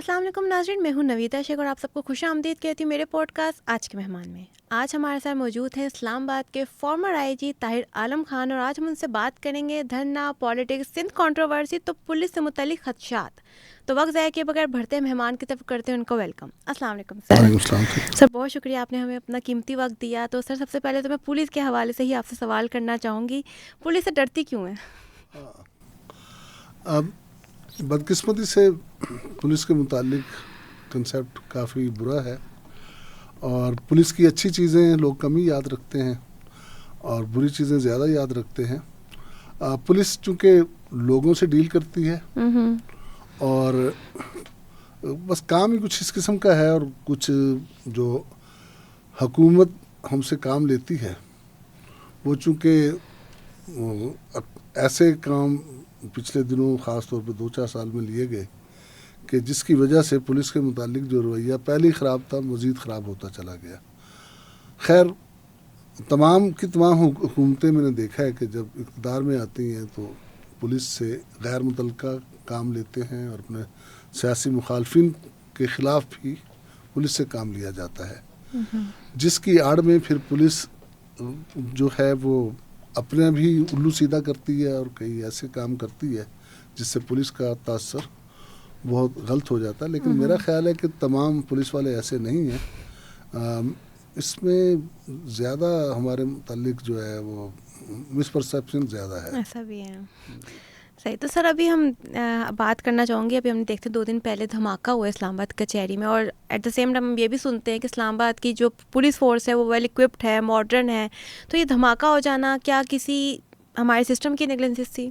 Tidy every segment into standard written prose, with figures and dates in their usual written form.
السلام علیکم ناظرین، میں ہوں نویتا شیخ اور آپ سب کو خوش آمدید کہتی ہوں میرے پوڈ کاسٹ آج کے مہمان میں۔ آج ہمارے ساتھ موجود ہیں اسلام آباد کے فارمر آئی جی طاہر عالم خان، اور آج ہم ان سے بات کریں گے دھرنا، پالیٹکس، سندھ کنٹروورسی تو پولیس سے متعلق خدشات۔ تو وقت ضائع کیے بغیر بڑھتے مہمان کی طرف کرتے ہیں ان کو ویلکم۔ السلام علیکم سر۔ وعلیکم السلام۔ سر بہت شکریہ، آپ نے ہمیں اپنا قیمتی وقت دیا۔ تو سر سب سے پہلے تو میں پولیس کے حوالے سے ہی آپ سے سوال کرنا چاہوں گی، پولیس سے ڈرتی کیوں ہے؟ اب بدقسمتی سے پولیس کے متعلق کنسیپٹ کافی برا ہے، اور پولیس کی اچھی چیزیں لوگ کم ہی یاد رکھتے ہیں اور بری چیزیں زیادہ یاد رکھتے ہیں۔ پولیس چونکہ لوگوں سے ڈیل کرتی ہے اور بس کام ہی کچھ اس قسم کا ہے، اور کچھ جو حکومت ہم سے کام لیتی ہے وہ چونکہ ایسے کام پچھلے دنوں خاص طور پہ 2-4 سال میں لیے گئے کہ جس کی وجہ سے پولیس کے متعلق جو رویہ پہلے ہی خراب تھا مزید خراب ہوتا چلا گیا۔ خیر، تمام کی تمام حکومتیں میں نے دیکھا ہے کہ جب اقتدار میں آتی ہیں تو پولیس سے غیر متعلقہ کام لیتے ہیں، اور اپنے سیاسی مخالفین کے خلاف بھی پولیس سے کام لیا جاتا ہے، جس کی آڑ میں پھر پولیس جو ہے وہ اپنے بھی الو سیدھا کرتی ہے اور کئی ایسے کام کرتی ہے جس سے پولیس کا تاثر بہت غلط ہو جاتا ہے۔ لیکن میرا خیال ہے کہ تمام پولیس والے ایسے نہیں ہیں، اس میں زیادہ ہمارے متعلق جو ہے وہ مس پرسیپشن زیادہ ہے۔ ایسا بھی ہے، صحیح۔ تو سر ابھی ہم بات کرنا چاہوں گی، ابھی ہم دیکھتے 2 دن پہلے دھماکہ ہوا اسلام آباد کچہری میں، اور ایٹ دا سیم ٹائم ہم یہ بھی سنتے ہیں کہ اسلام آباد کی جو پولیس فورس ہے وہ ویل اکوپڈ ہے، ماڈرن ہے۔ تو یہ دھماکہ ہو جانا کیا کسی ہمارے سسٹم کی نیگلیجنس تھی؟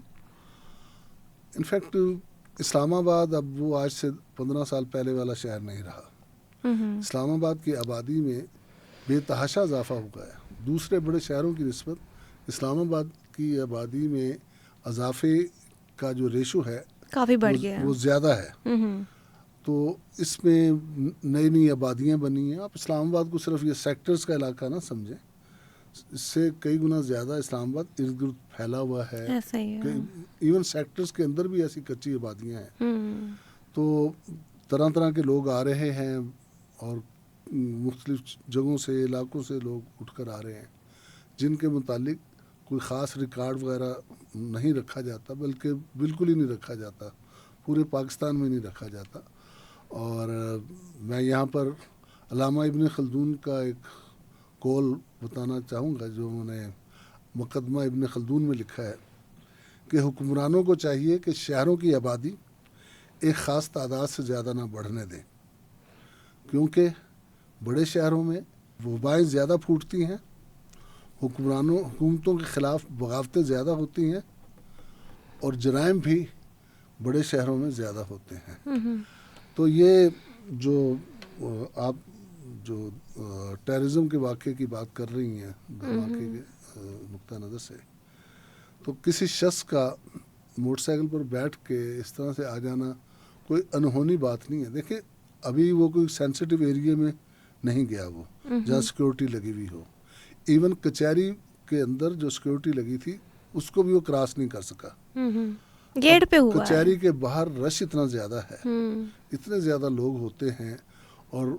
انفیکٹ اسلام آباد اب وہ آج سے 15 سال پہلے والا شہر نہیں رہا۔ اسلام آباد کی آبادی میں بے تحاشا اضافہ ہوا ہے۔ دوسرے بڑے شہروں کی نسبت اسلام آباد کی آبادی میں اضافے کا جو ریشو ہے کافی بڑھ گیا وہ زیادہ ہے۔ تو اس میں نئی نئی آبادیاں بنی ہیں۔ آپ اسلام آباد کو صرف یہ سیکٹرز کا علاقہ نہ سمجھیں، اس سے کئی گنا زیادہ اسلام آباد ارد گرد پھیلا ہوا ہے، ایسا ہی ہے۔ ایون سیکٹرز کے اندر بھی ایسی کچی آبادیاں ہیں۔ تو طرح طرح کے لوگ آ رہے ہیں، اور مختلف جگہوں سے، علاقوں سے لوگ اٹھ کر آ رہے ہیں، جن کے متعلق کوئی خاص ریکارڈ وغیرہ نہیں رکھا جاتا، بلکہ بالکل ہی نہیں رکھا جاتا، پورے پاکستان میں نہیں رکھا جاتا۔ اور میں یہاں پر علامہ ابن خلدون کا ایک قول بتانا چاہوں گا، جو انہوں نے مقدمہ ابن خلدون میں لکھا ہے کہ حکمرانوں کو چاہیے کہ شہروں کی آبادی ایک خاص تعداد سے زیادہ نہ بڑھنے دیں، کیونکہ بڑے شہروں میں وبائیں زیادہ پھوٹتی ہیں، حکومتوں کے خلاف بغاوتیں زیادہ ہوتی ہیں، اور جرائم بھی بڑے شہروں میں زیادہ ہوتے ہیں۔ تو یہ جو آپ جو ٹیررزم کے واقعے کی بات کر رہی ہیں دھماکے کے نقطہ نظر سے، تو کسی شخص کا موٹر سائیکل پر بیٹھ کے اس طرح سے آ جانا کوئی انہونی بات نہیں ہے۔ دیکھیں، ابھی وہ کوئی سینسٹیو ایریے میں نہیں گیا، وہ جہاں سیکورٹی لگی ہوئی ہو، ایون کچہری کے اندر جو سیکورٹی لگی تھی اس کو بھی وہ کراس نہیں کر سکا۔ گیٹ پہ ہوا ہے۔ کچہری کے باہر رش اتنا زیادہ ہے، اتنے زیادہ لوگ ہوتے ہیں، اور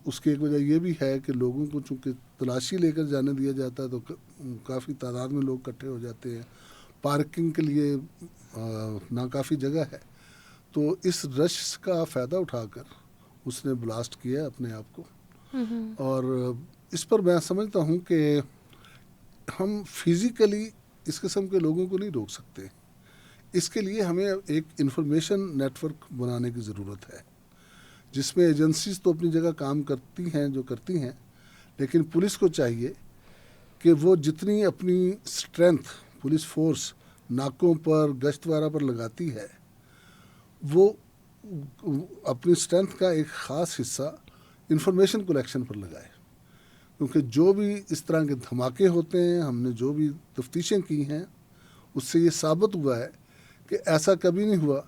اس کی ایک وجہ یہ بھی ہے کہ لوگوں کو چونکہ تلاشی لے کر جانے دیا جاتا ہے تو کافی تعداد میں لوگ اکٹھے ہو جاتے ہیں، پارکنگ کے لیے ناکافی جگہ ہے، تو اس رش کا فائدہ اٹھا کر اس نے بلاسٹ کیا اپنے آپ کو۔ اور اس پر میں سمجھتا ہوں کہ ہم فزیکلی اس قسم کے لوگوں کو نہیں روک سکتے، اس کے لیے ہمیں ایک انفارمیشن نیٹ ورک بنانے کی ضرورت ہے، جس میں ایجنسیز تو اپنی جگہ کام کرتی ہیں جو کرتی ہیں، لیکن پولیس کو چاہیے کہ وہ جتنی اپنی اسٹرینتھ پولیس فورس ناکوں پر، گشت وغیرہ پر لگاتی ہے، وہ اپنی اسٹرینتھ کا ایک خاص حصہ انفارمیشن کلیکشن پر لگائے، کیونکہ جو بھی اس طرح کے دھماکے ہوتے ہیں، ہم نے جو بھی تفتیشیں کی ہیں، اس سے یہ ثابت ہوا ہے کہ ایسا کبھی نہیں ہوا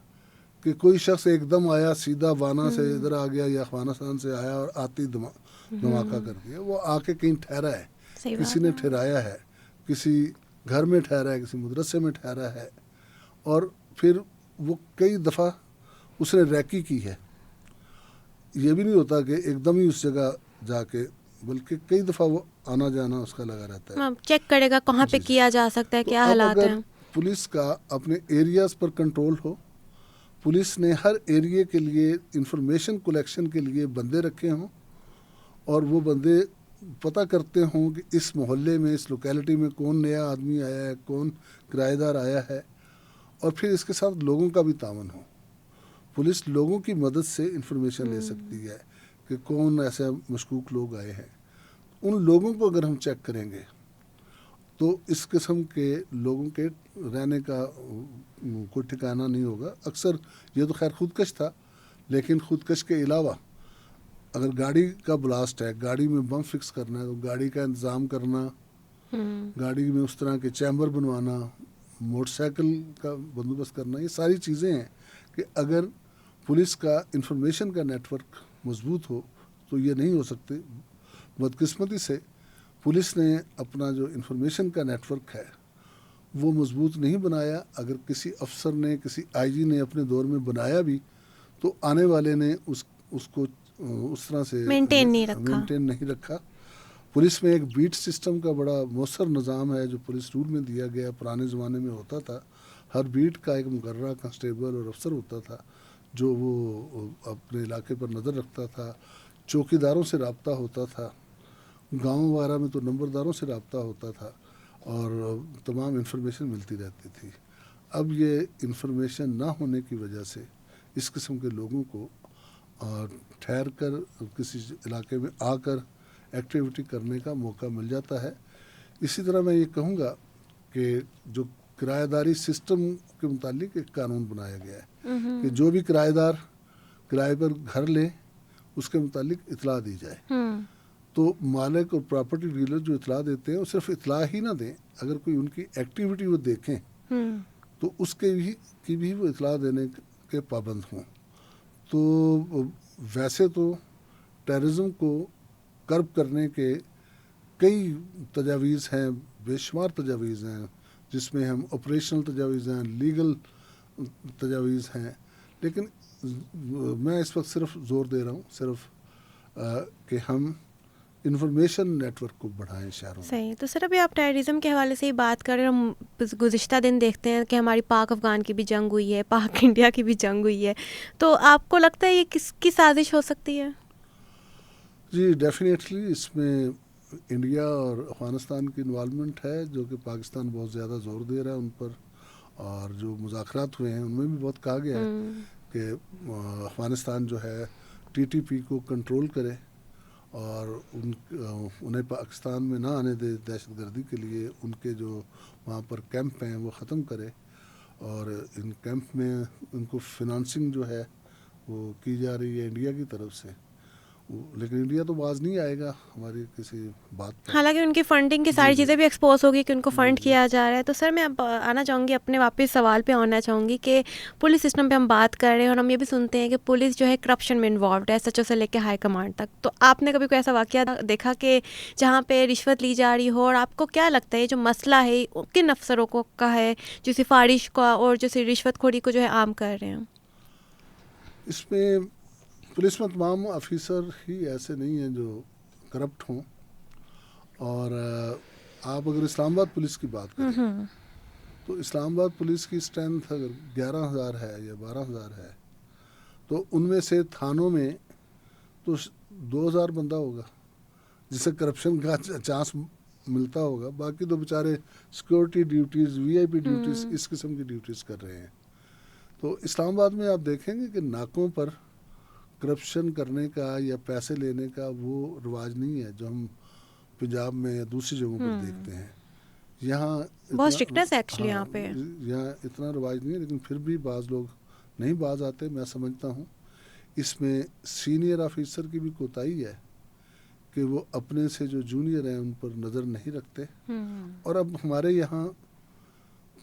کہ کوئی شخص ایک دم آیا سیدھا وانا سے ادھر آ گیا یا افغانستان سے آیا اور آتی دھماکہ کر دیا۔ وہ آ کے کہیں ٹھہرا ہے، کسی نے ٹھہرایا ہے، کسی گھر میں ٹھہرا ہے، کسی مدرسے میں ٹھہرا ہے، اور پھر وہ کئی دفعہ اس نے ریکی کی ہے، یہ بھی نہیں ہوتا کہ ایک دم ہی اس جگہ جا کے، بلکہ کئی دفعہ وہ آنا جانا اس کا لگا رہتا ہے. چیک کرے گا کہاں پہ کیا جا سکتا ہے، تو کیا اب حالات اگر ہیں. پولیس کا اپنے ایریاز پر کنٹرول ہو، پولیس نے ہر ایریے کے لیے انفارمیشن کلیکشن کے لیے بندے رکھے ہوں، اور وہ بندے پتہ کرتے ہوں کہ اس محلے میں، اس لوکیلٹی میں کون نیا آدمی آیا ہے، کون کرایہ دار آیا ہے، اور پھر اس کے ساتھ لوگوں کا بھی تعاون ہو. پولیس لوگوں کی مدد سے انفارمیشن لے سکتی ہے کہ کون ایسے مشکوک لوگ آئے ہیں. ان لوگوں کو اگر ہم چیک کریں گے تو اس قسم کے لوگوں کے رہنے کا کوئی ٹھکانہ نہیں ہوگا. اکثر یہ تو خیر خودکش تھا، لیکن خودکش کے علاوہ اگر گاڑی کا بلاسٹ ہے، گاڑی میں بم فکس کرنا ہے، تو گاڑی کا انتظام کرنا، گاڑی میں اس طرح کے چیمبر بنوانا، موٹر سائیکل کا بندوبست کرنا، یہ ساری چیزیں ہیں کہ اگر پولیس کا انفارمیشن کا نیٹ ورک مضبوط ہو تو یہ نہیں ہو سکتے. بدقسمتی سے پولیس نے اپنا جو انفارمیشن کا نیٹ ورک ہے وہ مضبوط نہیں بنایا. اگر کسی افسر نے، کسی آئی جی نے اپنے دور میں بنایا بھی تو آنے والے نے اس کو اس طرح سے مینٹین نہیں رکھا. پولیس میں ایک بیٹ سسٹم کا بڑا مؤثر نظام ہے جو پولیس رول میں دیا گیا. پرانے زمانے میں ہوتا تھا، ہر بیٹ کا ایک مقررہ کانسٹیبل اور افسر ہوتا تھا جو وہ اپنے علاقے پر نظر رکھتا تھا. چوکیداروں سے رابطہ ہوتا تھا، گاؤں وغیرہ میں تو نمبرداروں سے رابطہ ہوتا تھا، اور تمام انفارمیشن ملتی رہتی تھی. اب یہ انفارمیشن نہ ہونے کی وجہ سے اس قسم کے لوگوں کو ٹھہر کر کسی علاقے میں آ کر ایکٹیویٹی کرنے کا موقع مل جاتا ہے. اسی طرح میں یہ کہوں گا کہ جو کرایہ داری سسٹم کے متعلق ایک قانون بنایا گیا ہے کہ جو بھی کرایہ دار کرائے پر گھر لے اس کے متعلق اطلاع دی جائے. تو مالک اور پراپرٹی ڈیلر جو اطلاع دیتے ہیں وہ صرف اطلاع ہی نہ دیں، اگر کوئی ان کی ایکٹیویٹی وہ دیکھیں تو اس کی بھی وہ اطلاع دینے کے پابند ہوں. تو ویسے تو ٹیررزم کو کرب کرنے کے کئی تجاویز ہیں، بے شمار تجاویز ہیں، جس میں ہم آپریشنل تجاویز ہیں، لیگل تجاویز ہیں، لیکن میں اس وقت صرف زور دے رہا ہوں صرف کہ ہم انفارمیشن نیٹ ورک کو بڑھائیں شہروں میں. صحیح. تو سر ابھی آپ ٹیررزم کے حوالے سے ہی بات کر رہے ہیں. ہم گزشتہ دن دیکھتے ہیں کہ ہماری پاک افغان کی بھی جنگ ہوئی ہے، پاک انڈیا کی بھی جنگ ہوئی ہے. تو آپ کو لگتا ہے یہ کس کی سازش ہو سکتی ہے؟ جی ڈیفینیٹلی اس میں انڈیا اور افغانستان کی انوالومنٹ ہے، جو کہ پاکستان بہت زیادہ زور دے رہا ہے ان پر. اور جو مذاکرات ہوئے ہیں ان میں بھی بہت کہا گیا ہے کہ افغانستان جو ہے TTP کو کنٹرول کرے اور انہیں پاکستان میں نہ آنے دے دہشت گردی کے لیے. ان کے جو وہاں پر کیمپ ہیں وہ ختم کرے، اور ان کیمپ میں ان کو فنانسنگ جو ہے وہ کی جا رہی ہے انڈیا کی طرف سے. لیکن انڈیا تو باز نہیں آئے گا ہماری کسی بات پر. حالانکہ ان کی فنڈنگ کی ساری چیزیں بھی ایکسپوز ہوگی کہ ان کو فنڈ کیا جا رہا ہے. تو سر میں اب آنا چاہوں گی اپنے واپس سوال پہ آنا چاہوں گی کہ پولیس سسٹم پہ ہم بات کر رہے ہیں اور ہم یہ بھی سنتے ہیں کہ پولیس جو ہے کرپشن میں انوالوڈ ہے، SHO سے لے کے ہائی کمانڈ تک. تو آپ نے کبھی کوئی ایسا واقعہ دیکھا کہ جہاں پہ رشوت لی جا رہی ہو؟ اور آپ کو کیا لگتا ہے یہ جو مسئلہ ہے کن افسروں کو کا ہے جو سفارش کا اور جو رشوت خوری کو جو ہے عام کر رہے ہیں؟ اس میں پولیس میں تمام آفیسر ہی ایسے نہیں ہیں جو کرپٹ ہوں. اور آپ اگر اسلام آباد پولیس کی بات کریں تو اسلام آباد پولیس کی اسٹرینتھ اگر 11,000 ہے یا 12,000 ہے تو ان میں سے تھانوں میں تو 2,000 بندہ ہوگا جسے کرپشن کا چانس ملتا ہوگا. باقی تو بیچارے سیکورٹی ڈیوٹیز، VIP ڈیوٹیز، اس قسم کی ڈیوٹیز کر رہے ہیں. تو اسلام آباد میں آپ دیکھیں گے کہ ناکوں پر کرپشن کرنے کا یا پیسے لینے کا وہ رواج نہیں ہے جو ہم پنجاب میں یا دوسری جگہوں پر دیکھتے ہیں. یہاں بہت اسٹرکٹنس ہے ایکچولی یہاں پہ. یہاں اتنا رواج نہیں ہے، لیکن پھر بھی بعض لوگ نہیں باز آتے. میں سمجھتا ہوں اس میں سینئر آفیسر کی بھی کوتاہی ہے کہ وہ اپنے سے جو جونیئر ہیں ان پر نظر نہیں رکھتے. اور اب ہمارے یہاں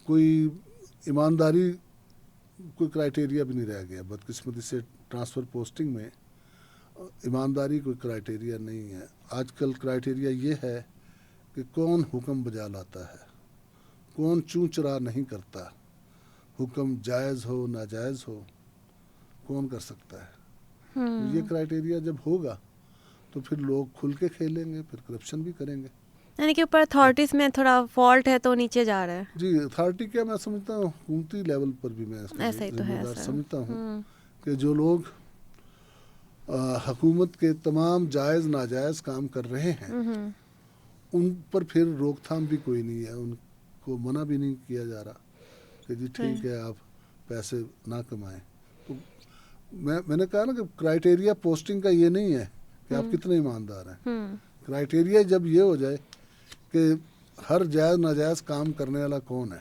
کوئی ایمانداری کوئی کرائٹیریا بھی نہیں رہ گیا. بدقسمتی سے ٹرانسفر پوسٹنگ میں ایمانداری کوئی کرائٹیریا نہیں ہے. آج کل کرائٹیریا یہ ہے کہ کون حکم بجا لاتا ہے، کون چوں چرا نہیں کرتا، حکم جائز ہو ناجائز ہو کون کر سکتا ہے. یہ کرائٹیریا جب ہوگا تو پھر لوگ کھل کے کھیلیں گے, پھر کرپشن بھی کریں گے. یعنی کہ اوپر اتھارٹیز میں تھوڑا فالٹ ہے تو نیچے جا رہا ہے. جی, اتھارٹی کیا, میں سمجھتا ہوں حکومتی لیول پر بھی میں اس کو ایسا ہی تو ہے ذمہ دار سر. سمجھتا ہوں کہ جو لوگ حکومت کے تمام جائز ناجائز کام کر رہے ہیں ان پر پھر روک تھام بھی کوئی نہیں ہے, ان کو منع بھی نہیں کیا جا رہا کہ جی ٹھیک ہے آپ پیسے نہ کمائیں. تو میں نے کہا نا کہ کرائٹیریا پوسٹنگ کا یہ نہیں ہے کہ آپ کتنے ایماندار ہیں. کرائٹیریا جب یہ ہو جائے کہ ہر جائز ناجائز کام کرنے والا کون ہے,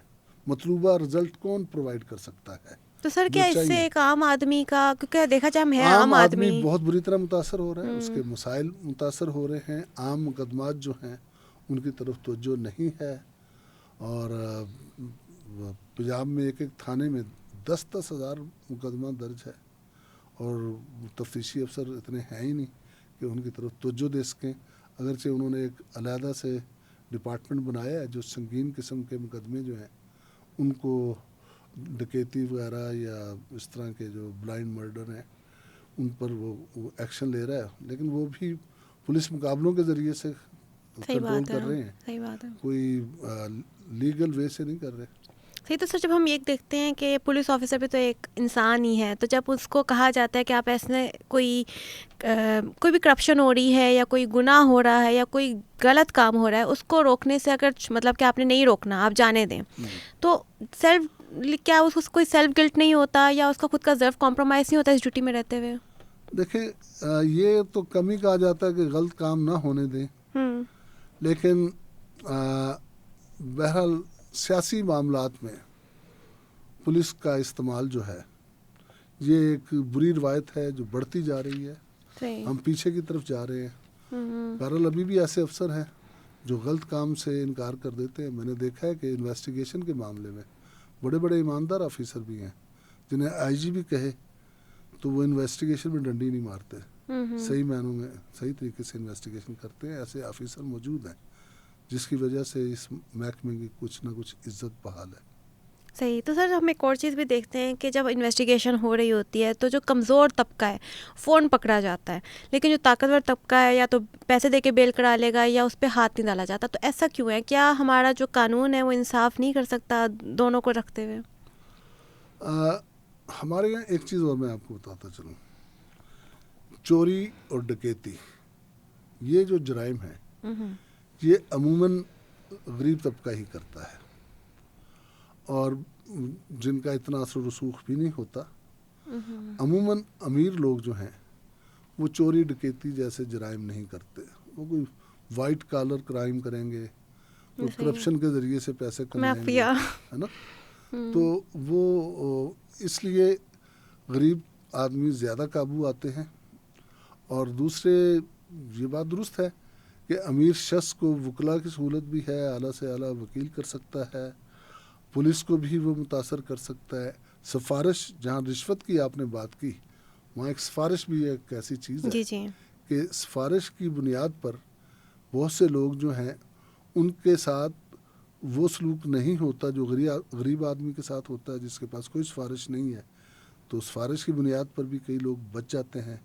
مطلوبہ رزلٹ کون پرووائڈ کر سکتا ہے. تو سر کیا اس سے ایک عام آدمی کا, کیونکہ دیکھا جائے ہم ہیں عام آدمی بہت بری طرح متاثر ہو رہا ہے, اس کے مسائل متاثر ہو رہے ہیں, عام مقدمات جو ہیں ان کی طرف توجہ نہیں ہے. اور پنجاب میں ایک تھانے میں 10,000 مقدمہ درج ہے اور تفتیشی افسر اتنے ہیں ہی نہیں کہ ان کی طرف توجہ دے سکیں, اگرچہ انہوں نے ایک علیحدہ سے ڈپارٹمنٹ بنایا ہے جو سنگین قسم کے مقدمے جو ہیں ان کو, ڈکیتی وغیرہ یا اس طرح کے جو بلائنڈ مرڈر ہیں ان پر وہ ایکشن لے رہا ہے, لیکن وہ بھی پولیس مقابلوں کے ذریعے سے کنٹرول کر رہے ہیں. صحیح بات ہے, کوئی لیگل وے سے نہیں کر رہے. صحیح. تو سر جب ہم یہ دیکھتے ہیں کہ پولیس آفیسر بھی تو ایک انسان ہی ہے, تو جب اس کو کہا جاتا ہے کہ آپ ایسے کوئی بھی کرپشن ہو رہی ہے یا کوئی گناہ ہو رہا ہے یا کوئی غلط کام ہو رہا ہے, اس کو روکنے سے اگر مطلب کہ آپ نے نہیں روکنا, آپ جانے دیں, تو کیا اس کو کوئی سیلف گلٹ نہیں ہوتا یا اس کا خود کا ضرف کمپرومائز نہیں ہوتا اس ڈیوٹی میں رہتے ہوئے؟ دیکھیں یہ تو کمی کہا جاتا ہے کہ غلط کام نہ ہونے دیں, لیکن بہرحال سیاسی معاملات میں پولیس کا استعمال جو ہے یہ ایک بری روایت ہے جو بڑھتی جا رہی ہے. ہم پیچھے کی طرف جا رہے ہیں. بہرحال ابھی بھی ایسے افسر ہیں جو غلط کام سے انکار کر دیتے ہیں. میں نے دیکھا ہے کہ انویسٹیگیشن کے معاملے میں بڑے بڑے ایماندار آفیسر بھی ہیں جنہیں آئی جی بھی کہے تو وہ انویسٹیگیشن میں ڈنڈی نہیں مارتے, صحیح معنوں میں صحیح طریقے سے انویسٹیگیشن کرتے ہیں. ایسے آفیسر موجود ہیں جس کی وجہ سے اس محکمے کی کچھ نہ کچھ عزت بحال ہے. صحیح. تو سر ہم ایک اور چیز بھی دیکھتے ہیں کہ جب انویسٹیگیشن ہو رہی ہوتی ہے تو جو کمزور طبقہ ہے فون پکڑا جاتا ہے, لیکن جو طاقتور طبقہ ہے یا تو پیسے دے کے بیل کرا لے گا یا اس پہ ہاتھ نہیں ڈالا جاتا. تو ایسا کیوں ہے؟ کیا ہمارا جو قانون ہے وہ انصاف نہیں کر سکتا دونوں کو رکھتے ہوئے؟ ہمارے یہاں ایک چیز اور میں آپ کو بتاتا چلوں, چوری اور ڈکیتی یہ جو جرائم ہیں یہ عموماً غریب طبقہ ہی کرتا ہے اور جن کا اتنا اثر و رسوخ بھی نہیں ہوتا. عموماً امیر لوگ جو ہیں وہ چوری ڈکیتی جیسے جرائم نہیں کرتے, وہ کوئی وائٹ کالر کرائم کریں گے, وہ کرپشن کے ذریعے سے پیسے کمائیں گے, ہے نا. تو وہ اس لیے غریب آدمی زیادہ قابو آتے ہیں. اور دوسرے یہ بات درست ہے کہ امیر شخص کو وکلا کی سہولت بھی ہے, اعلیٰ سے اعلیٰ وکیل کر سکتا ہے, پولیس کو بھی وہ متاثر کر سکتا ہے. سفارش, جہاں رشوت کی آپ نے بات کی, وہاں ایک سفارش بھی ایک ایسی چیز ہے کہ سفارش کی بنیاد پر بہت سے لوگ جو ہیں ان کے ساتھ وہ سلوک نہیں ہوتا جو غریب آدمی کے ساتھ ہوتا ہے جس کے پاس کوئی سفارش نہیں ہے. تو سفارش کی بنیاد پر بھی کئی لوگ بچ جاتے ہیں.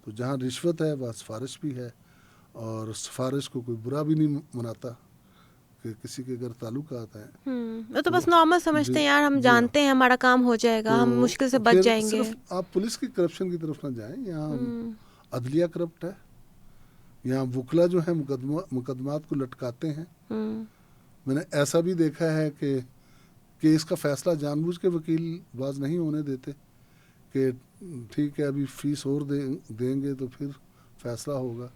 تو جہاں رشوت ہے وہاں سفارش بھی ہے, اور سفارش کو کوئی برا بھی نہیں مناتا کہ کسی کے اگر تعلقات ہیں وہ تو بس نارمل سمجھتے ہیں, یار ہم جانتے ہیں ہمارا کام ہو جائے گا, ہم مشکل سے بچ جائیں گے. صرف آپ پولیس کی کرپشن کی طرف نہ جائیں, یہاں عدلیہ کرپٹ ہے, یہاں وکلا جو ہے مقدمات کو لٹکاتے ہیں. میں نے ایسا بھی دیکھا ہے کہ کیس کا فیصلہ جان بوجھ کے وکیل باز نہیں ہونے دیتے کہ ٹھیک ہے ابھی فیس اور دیں گے تو پھر فیصلہ ہوگا.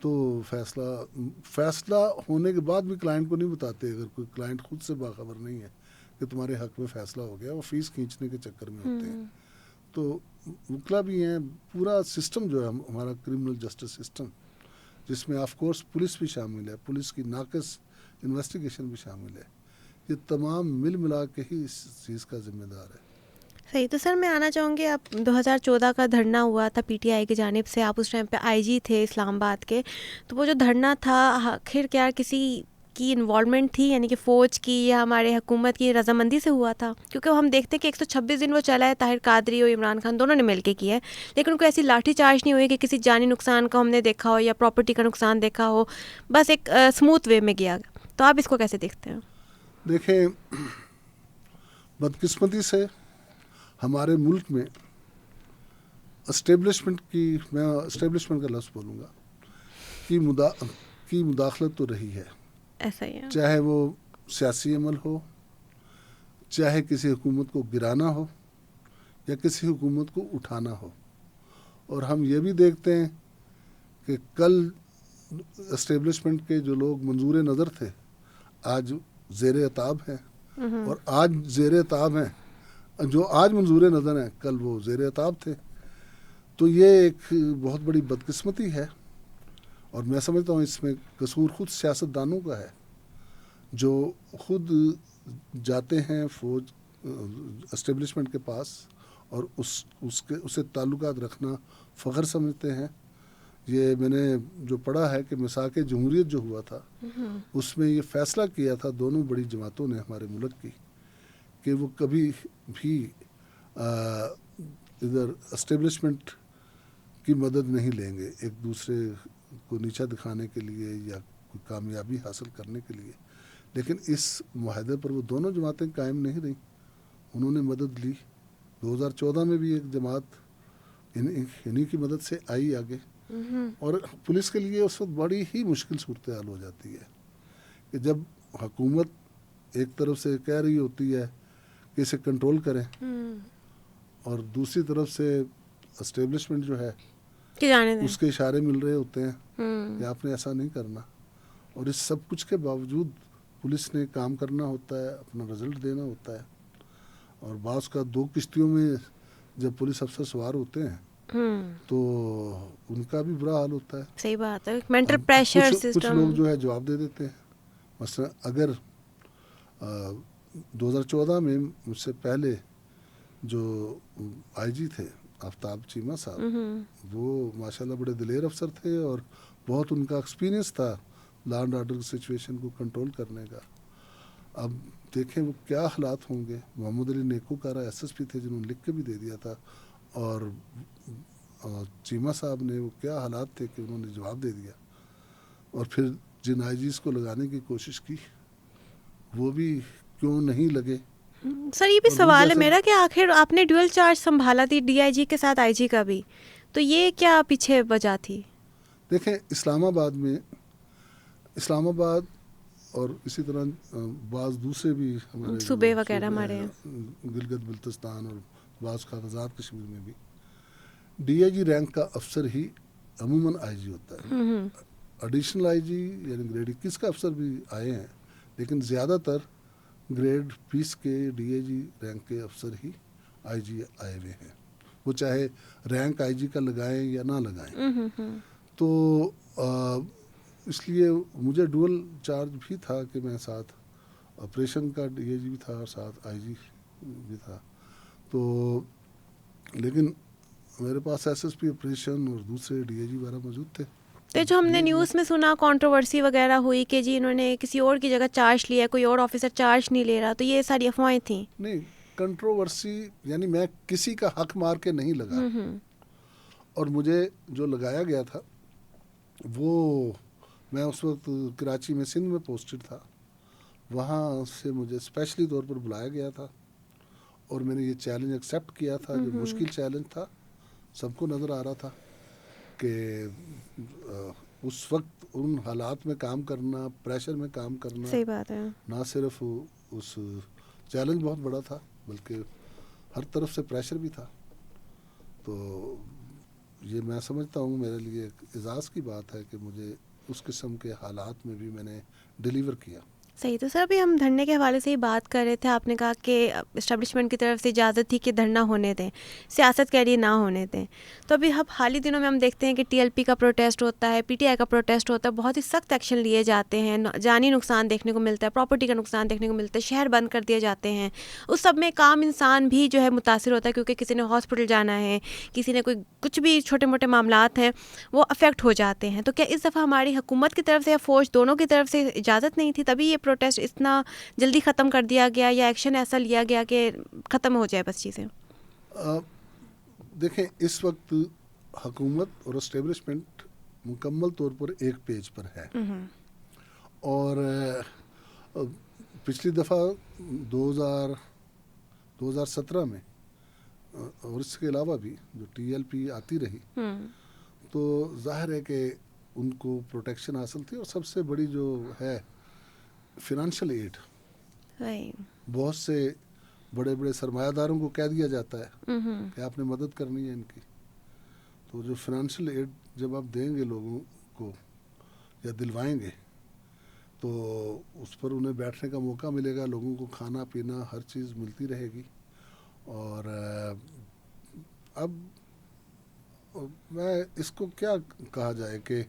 تو فیصلہ ہونے کے بعد بھی کلائنٹ کو نہیں بتاتے, اگر کوئی کلائنٹ خود سے باخبر نہیں ہے کہ تمہارے حق میں فیصلہ ہو گیا, وہ فیس کھینچنے کے چکر میں ہوتے ہیں. تو وکلا بھی ہیں. پورا سسٹم جو ہے ہمارا کرمنل جسٹس سسٹم, جس میں آف کورس پولیس بھی شامل ہے, پولیس کی ناقص انویسٹیگیشن بھی شامل ہے, یہ تمام مل ملا کے ہی اس چیز کا ذمہ دار ہے. صحیح. تو سر میں آنا چاہوں گی, آپ 2014 کا دھرنا ہوا تھا پی ٹی آئی کی جانب سے, آپ اس ٹائم پہ آئی جی تھے اسلام آباد کے, تو وہ جو دھرنا تھا آخر کیا کسی کی انوالومنٹ تھی, یعنی کہ فوج کی یا ہمارے حکومت کی رضامندی سے ہوا تھا؟ کیونکہ ہم دیکھتے ہیں کہ 126 دن وہ چلا ہے, طاہر قادری اور عمران خان دونوں نے مل کے کیا ہے, لیکن ان کو ایسی لاٹھی چارج نہیں ہوئی کہ کسی جانی نقصان کا ہم نے دیکھا ہو یا پراپرٹی کا نقصان دیکھا ہو, بس ایک اسموتھ وے میں گیا. تو آپ اس کو کیسے دیکھتے ہیں؟ دیکھیں, بدقسمتی سے ہمارے ملک میں اسٹیبلشمنٹ کی, میں اسٹیبلشمنٹ کا لفظ بولوں گا, کی مداخلت تو رہی ہے. ایسا ہی ہے. چاہے وہ سیاسی عمل ہو, چاہے کسی حکومت کو گرانا ہو یا کسی حکومت کو اٹھانا ہو. اور ہم یہ بھی دیکھتے ہیں کہ کل اسٹیبلشمنٹ کے جو لوگ منظور نظر تھے آج زیر عتاب ہیں, اور آج زیر عتاب ہیں, جو آج منظور نظر ہیں کل وہ زیر عتاب تھے. تو یہ ایک بہت بڑی بدقسمتی ہے, اور میں سمجھتا ہوں اس میں قصور خود سیاست دانوں کا ہے, جو خود جاتے ہیں فوج اسٹیبلشمنٹ کے پاس اور اسے تعلقات رکھنا فخر سمجھتے ہیں. یہ میں نے جو پڑھا ہے کہ مساق جمہوریت جو ہوا تھا اس میں یہ فیصلہ کیا تھا دونوں بڑی جماعتوں نے ہمارے ملک کی کہ وہ کبھی بھی ادھر اسٹیبلشمنٹ کی مدد نہیں لیں گے ایک دوسرے کو نیچا دکھانے کے لیے یا کوئی کامیابی حاصل کرنے کے لیے. لیکن اس معاہدے پر وہ دونوں جماعتیں قائم نہیں رہیں, انہوں نے مدد لی. 2014 میں بھی ایک جماعت انہی کی مدد سے آئی آگے, اور پولیس کے لیے اس وقت بڑی ہی مشکل صورتحال ہو جاتی ہے کہ جب حکومت ایک طرف سے کہہ رہی ہوتی ہے کہ اسے کنٹرول کریں, اور دوسری طرف سے اسٹیبلشمنٹ جو ہے اس کے اشارے مل رہے ہوتے ہیں کہ آپ نے ایسا نہیں کرنا. اور اس سب کچھ کے باوجود پولیس نے کام کرنا ہوتا ہے, اپنا رزلٹ دینا ہوتا ہے. اور بعض کا 2 کشتیوں میں جب پولیس افسر سوار ہوتے ہیں تو ان کا بھی برا حال ہوتا ہے. صحیح بات ہے, مینٹل پریشر سسٹم. کچھ لوگ جو ہے جواب دے دیتے ہیں. مثلا اگر 2014 میں مجھ سے پہلے جو آئی جی تھے آفتاب چیمہ صاحب, وہ ماشاءاللہ بڑے دلیر افسر تھے اور بہت ان کا ایکسپیرینس تھا لا اینڈ آرڈر سچویشن کو کنٹرول کرنے کا. اب دیکھیں وہ کیا حالات ہوں گے. محمد علی نیکوکارہ ایس ایس پی تھے جنہوں نے لکھ کے بھی دے دیا تھا, اور چیمہ صاحب نے وہ کیا حالات تھے کہ انہوں نے جواب دے دیا. اور پھر جن آئی جیز کو لگانے کی کوشش کی وہ بھی کیوں نہیں لگے. سر یہ بھی سوال ہے میرا کہ آخر آپ نے ڈوئل چارج سنبھالا تھی ڈی آئی جی کے ساتھ آئی جی کا بھی, تو یہ کیا پیچھے وجہ تھی؟ دیکھیں اسلام آباد اور اسی طرح بعض دوسرے بھی ہمارے صوبے وغیرہ ہمارے گلگت بلتستان اور بعض کاغذات کشمیر میں بھی ڈی آئی جی رینک کا افسر ہی عموماً آئی جی ہوتا ہے. ایڈیشنل آئی جی یعنی گریڈ 21 کا افسر بھی آئے ہیں, لیکن زیادہ تر گریڈ 20 کے ڈی آئی جی رینک کے افسر ہی آئی جی آئے ہوئے ہیں, وہ چاہے رینک آئی جی کا لگائیں یا نہ لگائیں. تو اس لیے مجھے ڈول چارج بھی تھا کہ میں ساتھ آپریشن کا ڈی آئی جی بھی تھا اور ساتھ آئی جی بھی تھا. تو لیکن میرے پاس ایس ایس پی آپریشن اور دوسرے ڈی آئی جی وغیرہ موجود تھے. تو جو ہم نے نیوز میں سنا کنٹروورسی وغیرہ ہوئی کہ جی انہوں نے کسی اور کی جگہ چارج لیا, کوئی اور آفیسر چارج نہیں لے رہا, تو یہ ساری افواہیں تھیں. نہیں, کنٹروورسی یعنی میں کسی کا حق مار کے نہیں لگا, اور مجھے جو لگایا گیا تھا وہ میں اس وقت کراچی میں سندھ میں پوسٹڈ تھا, وہاں سے مجھے اسپیشلی طور پر بلایا گیا تھا اور میں نے یہ چیلنج ایکسیپٹ کیا تھا جو مشکل چیلنج تھا. سب کو نظر آ رہا تھا کہ اس وقت ان حالات میں کام کرنا, پریشر میں کام کرنا, صحیح بات ہے, نہ صرف اس چیلنج بہت بڑا تھا بلکہ ہر طرف سے پریشر بھی تھا. تو یہ میں سمجھتا ہوں میرے لیے ایک اعزاز کی بات ہے کہ مجھے اس قسم کے حالات میں بھی میں نے ڈیلیور کیا. صحیح. تو سر ابھی ہم دھرنے کے حوالے سے ہی بات کر رہے تھے. آپ نے کہا کہ اسٹیبلشمنٹ کی طرف سے اجازت تھی کہ دھرنا ہونے دیں, سیاست کہہ رہی ہے نہ ہونے دیں. تو ابھی حال ہی دنوں میں ہم دیکھتے ہیں کہ ٹی ایل پی کا پروٹیسٹ ہوتا ہے, پی ٹی آئی کا پروٹیسٹ ہوتا ہے, بہت ہی سخت ایکشن لیے جاتے ہیں, جانی نقصان دیکھنے کو ملتا ہے, پراپرٹی کا نقصان دیکھنے کو ملتا ہے, شہر بند کر دیے جاتے ہیں. اس سب میں ایک عام انسان بھی جو ہے متاثر ہوتا ہے, کیونکہ کسی نے ہاسپٹل جانا ہے, کسی نے کوئی کچھ بھی چھوٹے موٹے معاملات ہیں وہ افیکٹ ہو جاتے ہیں. تو کیا اس دفعہ ہماری حکومت کی طرف سے یا فوج دونوں کی طرف سے اجازت نہیں تھی تبھی یہ پروٹیسٹ اتنا جلدی ختم کر دیا گیا, یا ایکشن ایسا لیا گیا کہ ختم ہو جائے بس چیزیں؟ دیکھیں, اس وقت حکومت اور اسٹیبلشمنٹ مکمل طور پر ایک پیج پر ہے. اور پچھلی دفعہ 2017 میں اور اس کے علاوہ بھی جو ٹی ایل پی آتی رہی تو ظاہر ہے کہ ان کو پروٹیکشن حاصل تھی. اور سب سے بڑی جو ہے فنانشل ایڈ, بہت سے بڑے بڑے سرمایہ داروں کو کہہ دیا جاتا ہے کہ آپ نے مدد کرنی ہے ان کی. تو جو فنانشل ایڈ جب آپ دیں گے لوگوں کو یا دلوائیں گے تو اس پر انہیں بیٹھنے کا موقع ملے گا, لوگوں کو کھانا پینا ہر چیز ملتی رہے گی. اور اب میں اس کو کیا کہا جائے کہ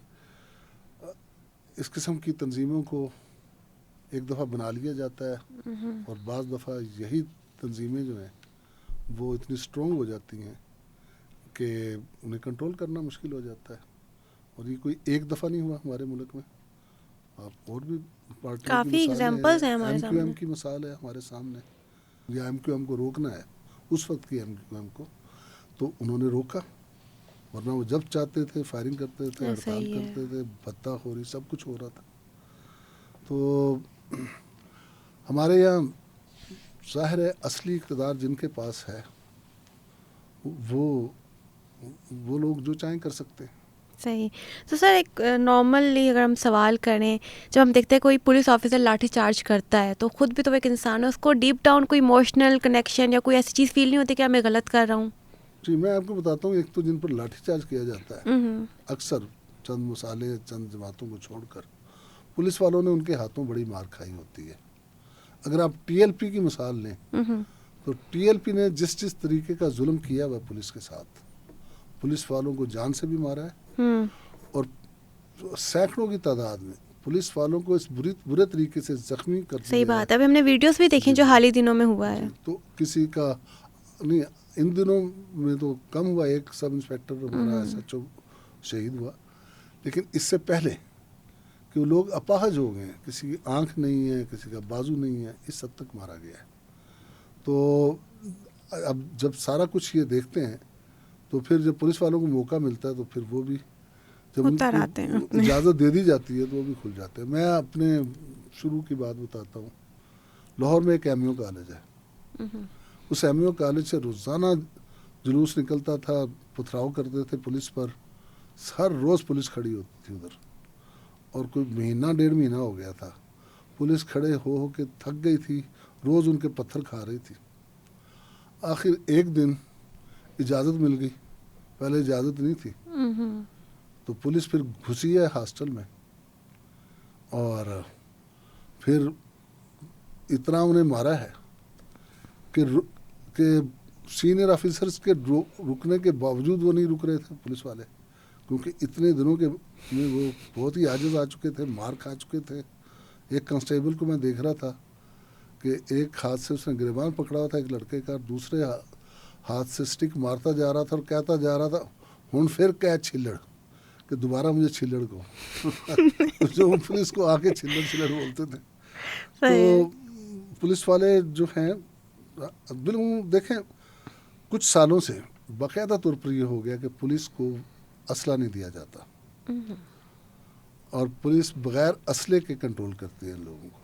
اس قسم کی تنظیموں کو ایک دفعہ بنا لیا جاتا ہے اور بعض دفعہ یہی تنظیمیں جو ہیں وہ اتنی اسٹرانگ ہو جاتی ہیں کہ انہیں کنٹرول کرنا مشکل ہو جاتا ہے. اور یہ کوئی ایک دفعہ نہیں ہوا ہمارے ملک میں. آپ اور بھی پارٹیوں کافی کی ایگزامپلز ہیں مثالیں, ہمارے ایم کیو ایم سامنے. کی مثال ہے ہمارے سامنے. یا ایم کیو ایم کو روکنا ہے, اس وقت کی ایم کیو ایم کو, تو انہوں نے روکا, ورنہ وہ جب چاہتے تھے فائرنگ کرتے تھے, ایسا ہڑتال ہی ہے. کرتے تھے, بھتہ خوری سب کچھ ہو رہا تھا. تو ہمارے یہاں ظاہر ہے اصلی اقتدار جن کے پاس ہے وہ لوگ جو چاہیں کر سکتے ہیں. صحیح. تو سر ایک نارملی اگر ہم سوال کریں, جب ہم دیکھتے ہیں کوئی پولیس آفیسر لاٹھی چارج کرتا ہے تو خود بھی تو ایک انسان ہے, اس کو ڈیپ ڈاؤن کوئی ایموشنل کنیکشن یا کوئی ایسی چیز فیل نہیں ہوتی کہ میں غلط کر رہا ہوں؟ جی, میں آپ کو بتاتا ہوں. ایک تو جن پر لاٹھی چارج کیا جاتا ہے اکثر چند مسالے چند جماعتوں کو چھوڑ کر پولیس والوں نے ان کے ہاتھوں بڑی مار کھائی ہوتی ہے. اگر آپ ٹی ایل پی کی مثال لیں تو ٹی ایل پی نے جس طریقے کا ظلم کیا ہوا پولیس کے ساتھ, پولیس والوں کو جان سے بھی مارا ہے اور سینکڑوں کی تعداد میں پولیس والوں کو اس برے طریقے سے زخمی کر دیا. صحیح بات ہے. ابھی ہم نے ویڈیوز بھی دیکھیں جو حال ہی دنوں میں ہوا ہے. تو کسی کا نہیں, ان دنوں میں تو کم ہوا, ایک سب انسپیکٹر ہمارا ایس ایچ او شہید ہوا, لیکن اس سے پہلے کہ وہ لوگ اپاہج ہو گئے ہیں, کسی کی آنکھ نہیں ہے, کسی کا بازو نہیں ہے, اس حد تک مارا گیا ہے. تو اب جب سارا کچھ یہ دیکھتے ہیں تو پھر جب پولیس والوں کو موقع ملتا ہے تو پھر وہ بھی جب ان کو اجازت دے دی جاتی ہے تو وہ بھی کھل جاتے ہیں. میں اپنے شروع کی بات بتاتا ہوں. لاہور میں ایک ایم یو کالج ہے, اس ایم یو کالج سے روزانہ جلوس نکلتا تھا, پتھراؤ کرتے تھے پولیس پر, ہر روز پولیس کھڑی ہوتی تھی ادھر. اور کوئی مہینہ ڈیڑھ مہینہ ہو گیا تھا, پولیس کھڑے ہو کے تھک گئی تھی, روز ان کے پتھر کھا رہی تھی. آخر ایک دن اجازت مل گئی, پہلے اجازت نہیں تھی, تو پولیس پھر گھسی ہے ہاسٹل میں اور پھر اتنا انہیں مارا ہے کہ سینئر آفیسرز کے رکنے کے باوجود وہ نہیں رک رہے تھے پولیس والے, کیونکہ اتنے دنوں کے میں وہ بہت ہی عاجز آ چکے تھے, مار کھا چکے تھے. ایک کانسٹیبل کو میں دیکھ رہا تھا کہ ایک ہاتھ سے اس نے گریبان پکڑا ہوا تھا ایک لڑکے کا, دوسرے ہاتھ سے سٹک مارتا جا رہا تھا اور کہتا جا رہا تھا ہن پھر کیا چھلڑ, کہ دوبارہ مجھے چھلڑ کو جو پولیس کو آ کے چھلڑ بولتے تھے. تو پولیس والے جو ہیں بالکل دیکھیں, کچھ سالوں سے باقاعدہ طور پر یہ ہو گیا کہ پولیس کو اسلحہ نہیں دیا جاتا اور پولیس بغیر اسلحے کے کنٹرول کرتی ہے لوگوں کو,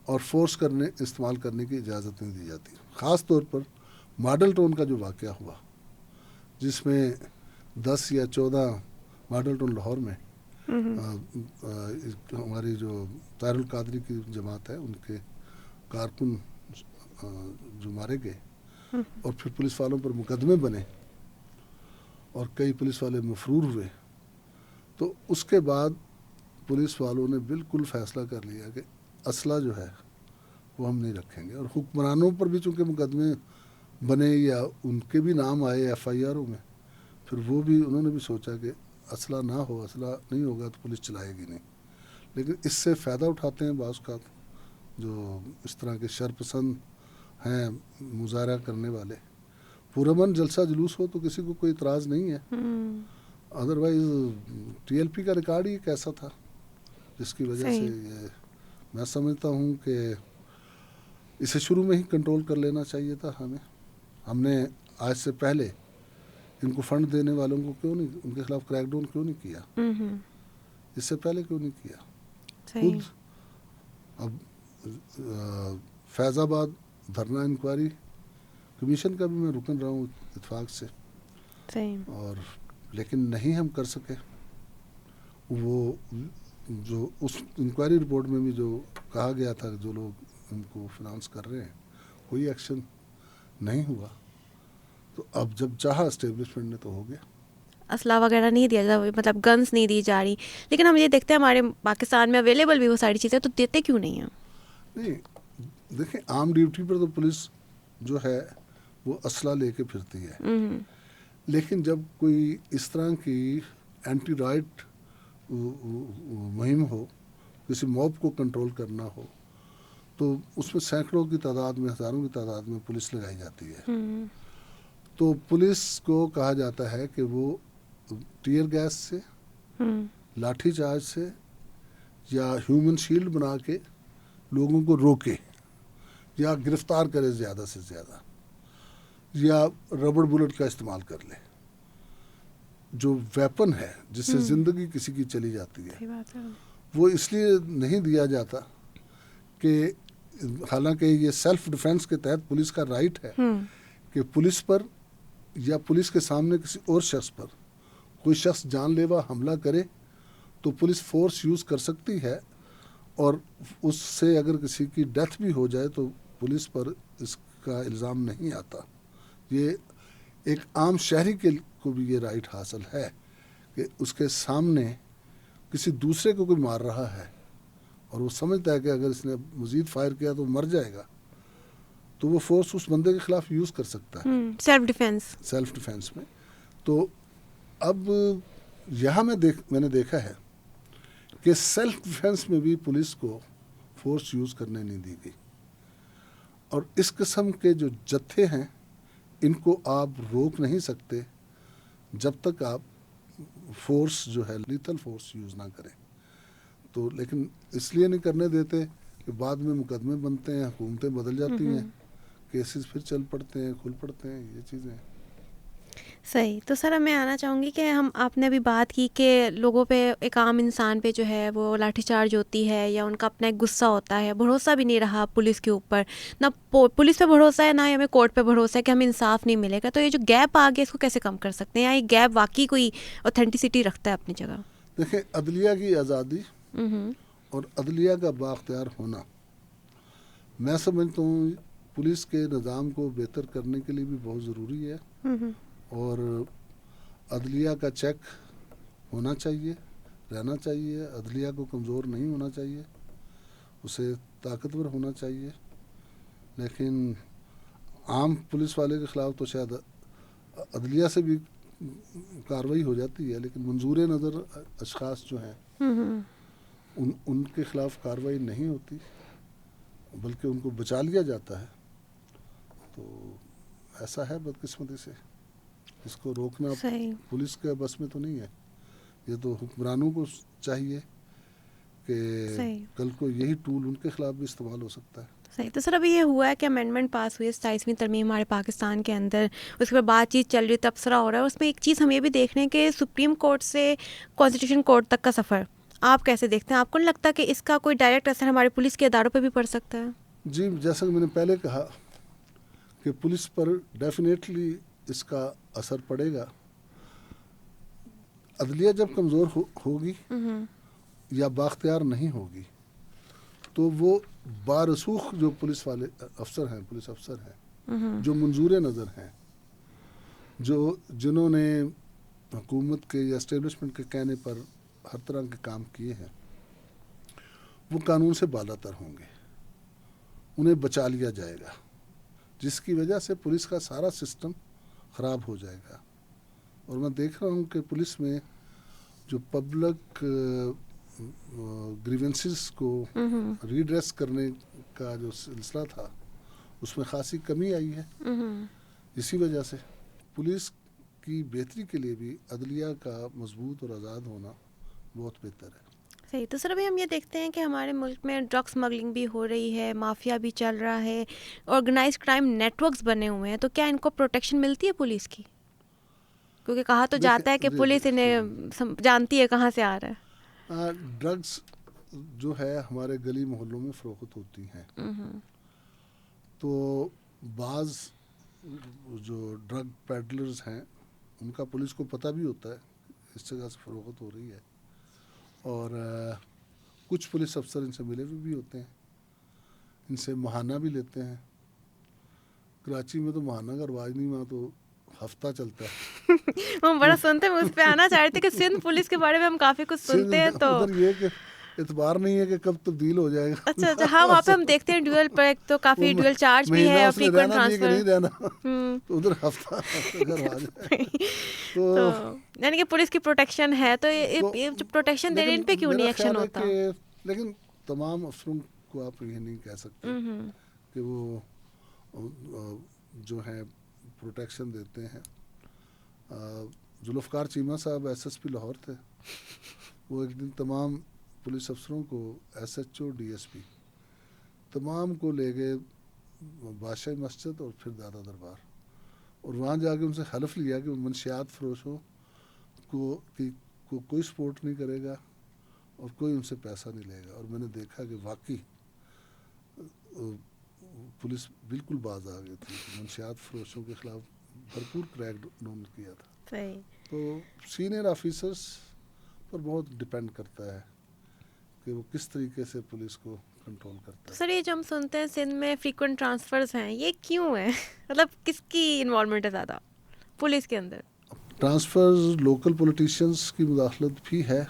اور فورس استعمال کرنے کی اجازت نہیں دی جاتی. خاص طور پر ماڈل ٹاؤن کا جو واقعہ ہوا, جس میں 10 یا 14 ماڈل ٹاؤن لاہور میں ہماری جو طاہر القادری کی جماعت ہے ان کے کارکن جو مارے گئے, اور پھر پولیس والوں پر مقدمے بنے اور کئی پولیس والے مفرور ہوئے, تو اس کے بعد پولیس والوں نے بالکل فیصلہ کر لیا کہ اسلحہ جو ہے وہ ہم نہیں رکھیں گے. اور حکمرانوں پر بھی چونکہ مقدمے بنے یا ان کے بھی نام آئے ایف آئی آروں میں, پھر وہ بھی انہوں نے بھی سوچا کہ اسلحہ نہ ہو, اسلحہ نہیں ہوگا تو پولیس چلائے گی نہیں. لیکن اس سے فائدہ اٹھاتے ہیں بعض اوقات جو اس طرح کے شرپسند ہیں مظاہرہ کرنے والے. پرامن جلسہ جلوس ہو تو کسی کو کوئی اعتراض نہیں ہے, ادروائز ٹی ایل پی کا ریکارڈ ہی ایک ایسا تھا جس کی وجہ سے یہ میں سمجھتا ہوں کہ اسے شروع میں ہی کنٹرول کر لینا چاہیے تھا ہمیں. ہم نے آج سے پہلے ان کو فنڈ دینے والوں کو کیوں نہیں, ان کے خلاف کریک ڈاؤن کیوں نہیں کیا, اس سے پہلے کیوں نہیں کیا. خود اب فیض آباد دھرنا انکوائری کمیشن کا بھی میں رکن رہا ہوں اتفاق سے, اور لیکن نہیں ہم کر سکے. وہ جو اس انکوائری رپورٹ میں بھی جو کہا گیا تھا جو لوگ ان کو فنانس کر رہے ہیں, کوئی ایکشن نہیں ہوا. تو اب جب چاہا اسٹیبلشمنٹ نے تو ہو گیا. اسلحہ وغیرہ نہیں دیا جا, مطلب گنس نہیں دی جا رہی, لیکن ہم یہ دیکھتے ہیں ہمارے پاکستان میں اویلیبل بھی وہ ساری چیزیں, تو دیتے کیوں نہیں ہیں؟ نہیں دیکھیں, عام ڈیوٹی پر تو پولیس جو ہے وہ اسلحہ لے کے پھرتی ہے, لیکن جب کوئی اس طرح کی اینٹی رائٹ مہم ہو, کسی موب کو کنٹرول کرنا ہو, تو اس میں سینکڑوں کی تعداد میں, ہزاروں کی تعداد میں پولیس لگائی جاتی ہے. تو پولیس کو کہا جاتا ہے کہ وہ ٹیئر گیس سے, لاٹھی چارج سے یا ہیومن شیلڈ بنا کے لوگوں کو روکے یا گرفتار کرے زیادہ سے زیادہ, یا ربڑ بلٹ کا استعمال کر لے جو ویپن ہے جس سے زندگی کسی کی چلی جاتی ہے. وہ اس لیے نہیں دیا جاتا کہ حالانکہ یہ سیلف ڈیفینس کے تحت پولیس کا رائٹ ہے کہ پولیس پر یا پولیس کے سامنے کسی اور شخص پر کوئی شخص جان لیوا حملہ کرے تو پولیس فورس یوز کر سکتی ہے, اور اس سے اگر کسی کی ڈیتھ بھی ہو جائے تو پولیس پر اس کا الزام نہیں آتا. یہ ایک عام شہری کے کو بھی یہ رائٹ حاصل ہے کہ اس کے سامنے کسی دوسرے کو کوئی مار رہا ہے اور وہ سمجھتا ہے کہ اگر اس نے مزید فائر کیا تو مر جائے گا, تو وہ فورس اس بندے کے خلاف یوز کر سکتا ہے سیلف ڈیفینس میں. تو اب یہاں میں نے دیکھا ہے کہ سیلف ڈیفینس میں بھی پولیس کو فورس یوز کرنے نہیں دی گئی, اور اس قسم کے جو جتھے ہیں ان کو آپ روک نہیں سکتے جب تک آپ فورس جو ہے لیتل فورس یوز نہ کریں. تو لیکن اس لیے نہیں کرنے دیتے کہ بعد میں مقدمے بنتے ہیں, حکومتیں بدل جاتی ہیں, کیسز پھر چل پڑتے ہیں, کھل پڑتے ہیں, یہ چیزیں. صحیح. تو سر میں آنا چاہوں گی کہ آپ نے ابھی بات کی کہ لوگوں پہ, ایک عام انسان پہ جو ہے وہ لاٹھی چارج ہوتی ہے یا ان کا اپنا ایک غصہ ہوتا ہے, بھروسہ بھی نہیں رہا پولیس کے اوپر, نہ پولیس پہ بھروسہ ہے نہ ہمیں کورٹ پہ بھروسہ ہے کہ ہمیں انصاف نہیں ملے گا. تو یہ جو گیپ آ گیا اس کو کیسے کم کر سکتے ہیں, یا یہ گیپ واقعی کوئی اوتھینٹسٹی رکھتا ہے اپنی جگہ؟ دیکھیں, عدلیہ کی آزادی اور عدلیہ کا بااختیار ہونا میں سمجھتا ہوں پولیس کے نظام کو بہتر کرنے کے لیے بھی بہت ضروری ہے, اور عدلیہ کا چیک ہونا چاہیے, رہنا چاہیے. عدلیہ کو کمزور نہیں ہونا چاہیے, اسے طاقتور ہونا چاہیے. لیکن عام پولیس والے کے خلاف تو شاید عدلیہ سے بھی کارروائی ہو جاتی ہے, لیکن منظور نظر اشخاص جو ہیں ان کے خلاف کارروائی نہیں ہوتی, بلکہ ان کو بچا لیا جاتا ہے. تو ایسا ہے بدقسمتی سے, اس کو روکنا پولیس کے بس میں تو نہیں ہے. یہ تو حکمرانوں کو چاہیے کہ کل کو یہی ٹول ان کے خلاف بھی استعمال ہو سکتا ہے. صحیح. تو سر ابھی یہ ہوا ہے کہ امینڈمنٹ پاس ہوئی ہے 27ویں ترمیم ہمارے پاکستان کے اندر, اس کے بعد بات چیت چل رہی ہے, تبصرہ ہو رہا ہے. اس میں ایک چیز ہم یہ بھی دیکھ رہے ہیں کہ سپریم کورٹ سے کانسٹیٹیوشن کورٹ تک کا سفر آپ کیسے دیکھتے ہیں؟ آپ کو نہیں لگتا کہ اس کا کوئی ڈائریکٹ اثر ہمارے پولیس کے اداروں پہ بھی پڑ سکتا ہے؟ جی, جیسا کہ میں نے پہلے کہا کہ پولیس پر ڈیفینیٹلی اس کا اثر پڑے گا. عدلیہ جب کمزور ہوگی یا بااختیار نہیں ہوگی تو وہ بارسوخ جو پولیس والے افسر ہیں, پولیس افسر ہیں جو منظور نظر ہیں, جنہوں نے حکومت کے یا اسٹیبلشمنٹ کے کہنے پر ہر طرح کے کام کیے ہیں, وہ قانون سے بالا تر ہوں گے، انہیں بچا لیا جائے گا، جس کی وجہ سے پولیس کا سارا سسٹم خراب ہو جائے گا. اور میں دیکھ رہا ہوں کہ پولیس میں جو پبلک گریونسز کو ریڈریس کرنے کا جو سلسلہ تھا اس میں خاصی کمی آئی ہے. اسی وجہ سے پولیس کی بہتری کے لیے بھی عدلیہ کا مضبوط اور آزاد ہونا بہت بہتر ہے. صحیح. تو سر ابھی ہم یہ دیکھتے ہیں کہ ہمارے ملک میں ڈرگ اسمگلنگ بھی ہو رہی ہے، مافیا بھی چل رہا ہے، آرگنائز کرائم نیٹ ورکس بنے ہوئے ہیں، تو کیا ان کو پروٹیکشن ملتی ہے پولیس کی؟ کیونکہ کہا تو جاتا ہے کہ پولیس انہیں جانتی ہے کہاں سے آ رہا ہے. ڈرگس جو ہے ہمارے گلی محلوں میں فروخت ہوتی ہیں، تو بعض جو ڈرگ پیڈلرز ہیں ان کا پولیس کو پتہ بھی ہوتا ہے اس جگہ سے فروخت ہو رہی ہے، اور کچھ پولیس افسر ان سے ملے بھی ہوتے ہیں، ان سے ماہانہ بھی لیتے ہیں. کراچی میں تو ماہانہ کا رواج نہیں، وہاں تو ہفتہ چلتا ہے. ہم بڑا سنتے ہیں، اس پہ آنا چاہ رہے تھے کہ سندھ پولیس کے بارے میں ہم کافی کچھ سنتے ہیں. تو ادھر یہ کہ اعتبار نہیں ہے کہ کب تبدیل ہو جائے گا. اچھا ہاں، وہاں پہ ہم دیکھتے ہیں ڈیول پر ایک تو کافی ڈیول چارج بھی ہے اور فریکوینٹ رہنا بھی ہے کہ نہیں ٹرانسفر. رہنا، تو ادھر ہفتہ گھر آ جائے. تو یعنی کہ پولیس کی پروٹیکشن ہے، تو یہ جو پروٹیکشن دے رہے ہیں ان پہ کیوں نہیں ایکشن ہوتا؟ لیکن تمام افسروں کو آپ یہ نہیں کہہ سکتے کہ وہ جو ہیں پروٹیکشن دیتے ہیں. ذوالفقار چیمہ صاحب ایس پی لاہور تھے، وہ ایک دن تمام پولیس افسروں کو SHO DSP تمام کو لے گئے بادشاہی مسجد اور پھر دادا دربار، اور وہاں جا کے ان سے حلف لیا کہ منشیات فروشوں کو کوئی سپورٹ نہیں کرے گا اور کوئی ان سے پیسہ نہیں لے گا. اور میں نے دیکھا کہ واقعی پولیس بالکل باز آ گئی تھی، منشیات فروشوں کے خلاف بھرپور کریک ڈاؤن کیا تھا. تو سینئر آفیسرز پر بہت ڈپینڈ کرتا ہے کہ وہ کس طریقے سے پولیس کو کنٹرول کرتا ہے. سر یہ جو ہم سنتے ہیں سندھ میں فریکوینٹ ٹرانسفرز ہیں، یہ کیوں ہیں؟ مطلب کس کی انوالومنٹ ہے زیادہ پولیس کے اندر؟ ٹرانسفرز لوکل پولیٹیشینس کی مداخلت بھی ہے،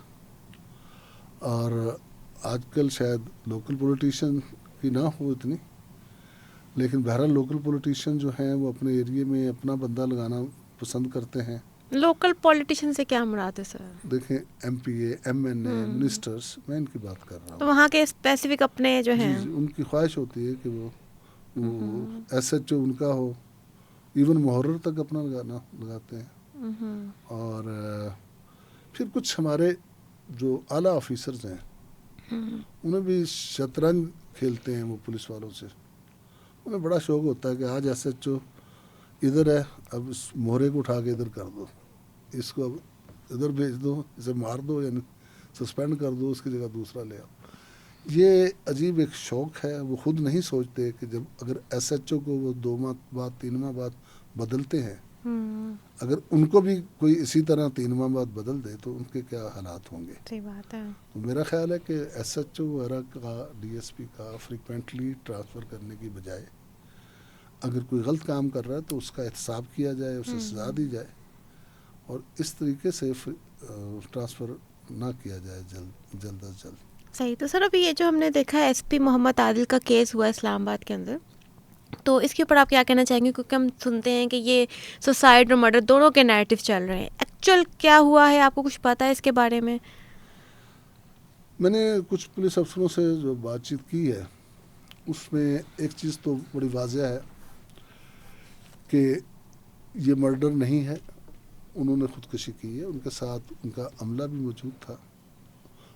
اور آج کل شاید لوکل پولیٹیشین کی نہ ہو اتنی، لیکن بہرحال لوکل پولیٹیشین جو ہیں وہ اپنے ایریے میں اپنا بندہ لگانا پسند کرتے ہیں. لوکل پولیٹیشین سے کیا مراد ہے سر؟ دیکھیں MPA MNA منسٹرز، میں ان کی بات کر رہا ہوں. تو وہاں کے اسپیسیفک اپنے جو ہیں جی ان کی خواہش ہوتی ہے کہ وہ SHO ان کا ہو، ایون محرر تک اپنا لگاتے ہیں. اور پھر کچھ ہمارے جو اعلیٰ آفیسرز ہیں انہیں بھی شطرنج کھیلتے ہیں وہ پولیس والوں سے. انہیں بڑا شوق ہوتا ہے کہ آج SHO ادھر ہے، اب اس مہرے کو اٹھا کے ادھر کر دو، اس کو اب ادھر بھیج دو، اسے مار دو، یعنی سسپینڈ کر دو، اس کی جگہ دوسرا لے آؤ. یہ عجیب ایک شوق ہے. وہ خود نہیں سوچتے کہ جب اگر SHO کو وہ 2 ماہ بعد 3 ماہ بعد بدلتے ہیں، اگر ان کو بھی کوئی اسی طرح 3 ماہ بعد بدل دے تو ان کے کیا حالات ہوں گے. صحیح بات ہے. تو میرا خیال ہے کہ SHO وغیرہ کا DSP کا فریکوینٹلی ٹرانسفر کرنے کی بجائے اگر کوئی غلط کام کر رہا ہے تو اس کا احتساب کیا جائے، اسے سزا دی جائے، اور اس طریقے سے ٹرانسفر نہ کیا جائے جلد از جلد. صحیح. تو سر ابھی یہ جو ہم نے دیکھا ہے SP محمد عادل کا کیس ہوا اسلام آباد کے اندر، تو اس کے اوپر آپ کیا کہنا چاہیں گے؟ کیونکہ ہم سنتے ہیں کہ یہ سوسائڈ اور مرڈر دونوں کے نیریٹو چل رہے ہیں. ایکچوئل کیا ہوا ہے، آپ کو کچھ پتہ ہے اس کے بارے میں؟ میں نے کچھ پولیس افسروں سے جو بات چیت کی ہے اس میں ایک چیز تو بڑی واضح ہے کہ یہ مرڈر نہیں ہے، انہوں نے خودکشی کی ہے. ان کے ساتھ ان کا عملہ بھی موجود تھا،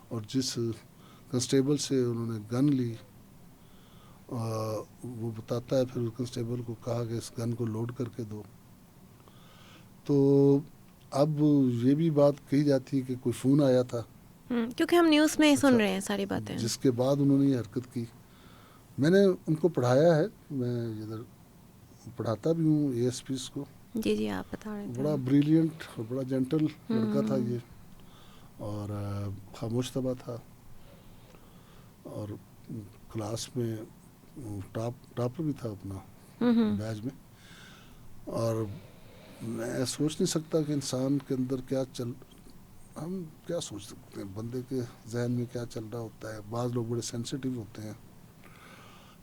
اور جس کنسٹیبل سے انہوں نے گن لی وہ بتاتا ہے پھر اس کنسٹیبل کو کہا کہ اس گن کو لوڈ کر کے دو. تو اب یہ بھی بات کہی جاتی ہے کہ کوئی فون آیا تھا، کیونکہ ہم نیوز میں سن رہے ہیں ساری باتیں، جس کے بعد انہوں نے یہ حرکت کی. میں نے ان کو پڑھایا ہے، میں ادھر پڑھاتا بھی ہوں ASPs کو. جی آپ بتا رہے تھے. بڑا بریلینٹ اور بڑا جینٹل لڑکا تھا یہ، اور خاموش طبع تھا، اور کلاس میں ٹاپر بھی تھا اپنا بیچ میں. اور میں سوچ نہیں سکتا کہ انسان کے اندر کیا ہم کیا سوچ سکتے ہیں، بندے کے ذہن میں کیا چل رہا ہوتا ہے. بعض لوگ بڑے سینسیٹیو ہوتے ہیں،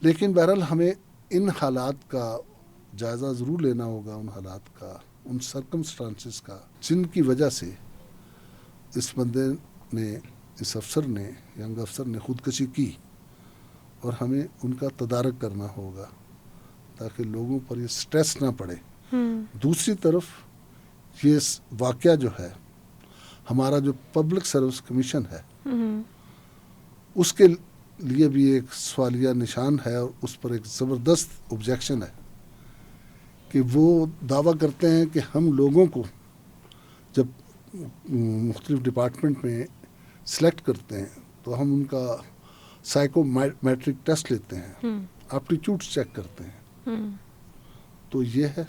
لیکن بہرحال ہمیں ان حالات کا جائزہ ضرور لینا ہوگا، ان حالات کا، ان سرکمسٹانسز کا جن کی وجہ سے اس بندے نے، اس افسر نے، ینگ افسر نے خودکشی کی، اور ہمیں ان کا تدارک کرنا ہوگا تاکہ لوگوں پر یہ سٹریس نہ پڑے. دوسری طرف یہ واقعہ جو ہے، ہمارا جو پبلک سروس کمیشن ہے، اس کے لیے بھی ایک سوالیہ نشان ہے، اور اس پر ایک زبردست آبجیکشن ہے کہ وہ دعویٰ کرتے ہیں کہ ہم لوگوں کو جب مختلف ڈپارٹمنٹ میں سلیکٹ کرتے ہیں تو ہم ان کا سائیکو میٹرک ٹیسٹ لیتے ہیں، ایپٹیٹیوڈ چیک کرتے ہیں. تو یہ ہے،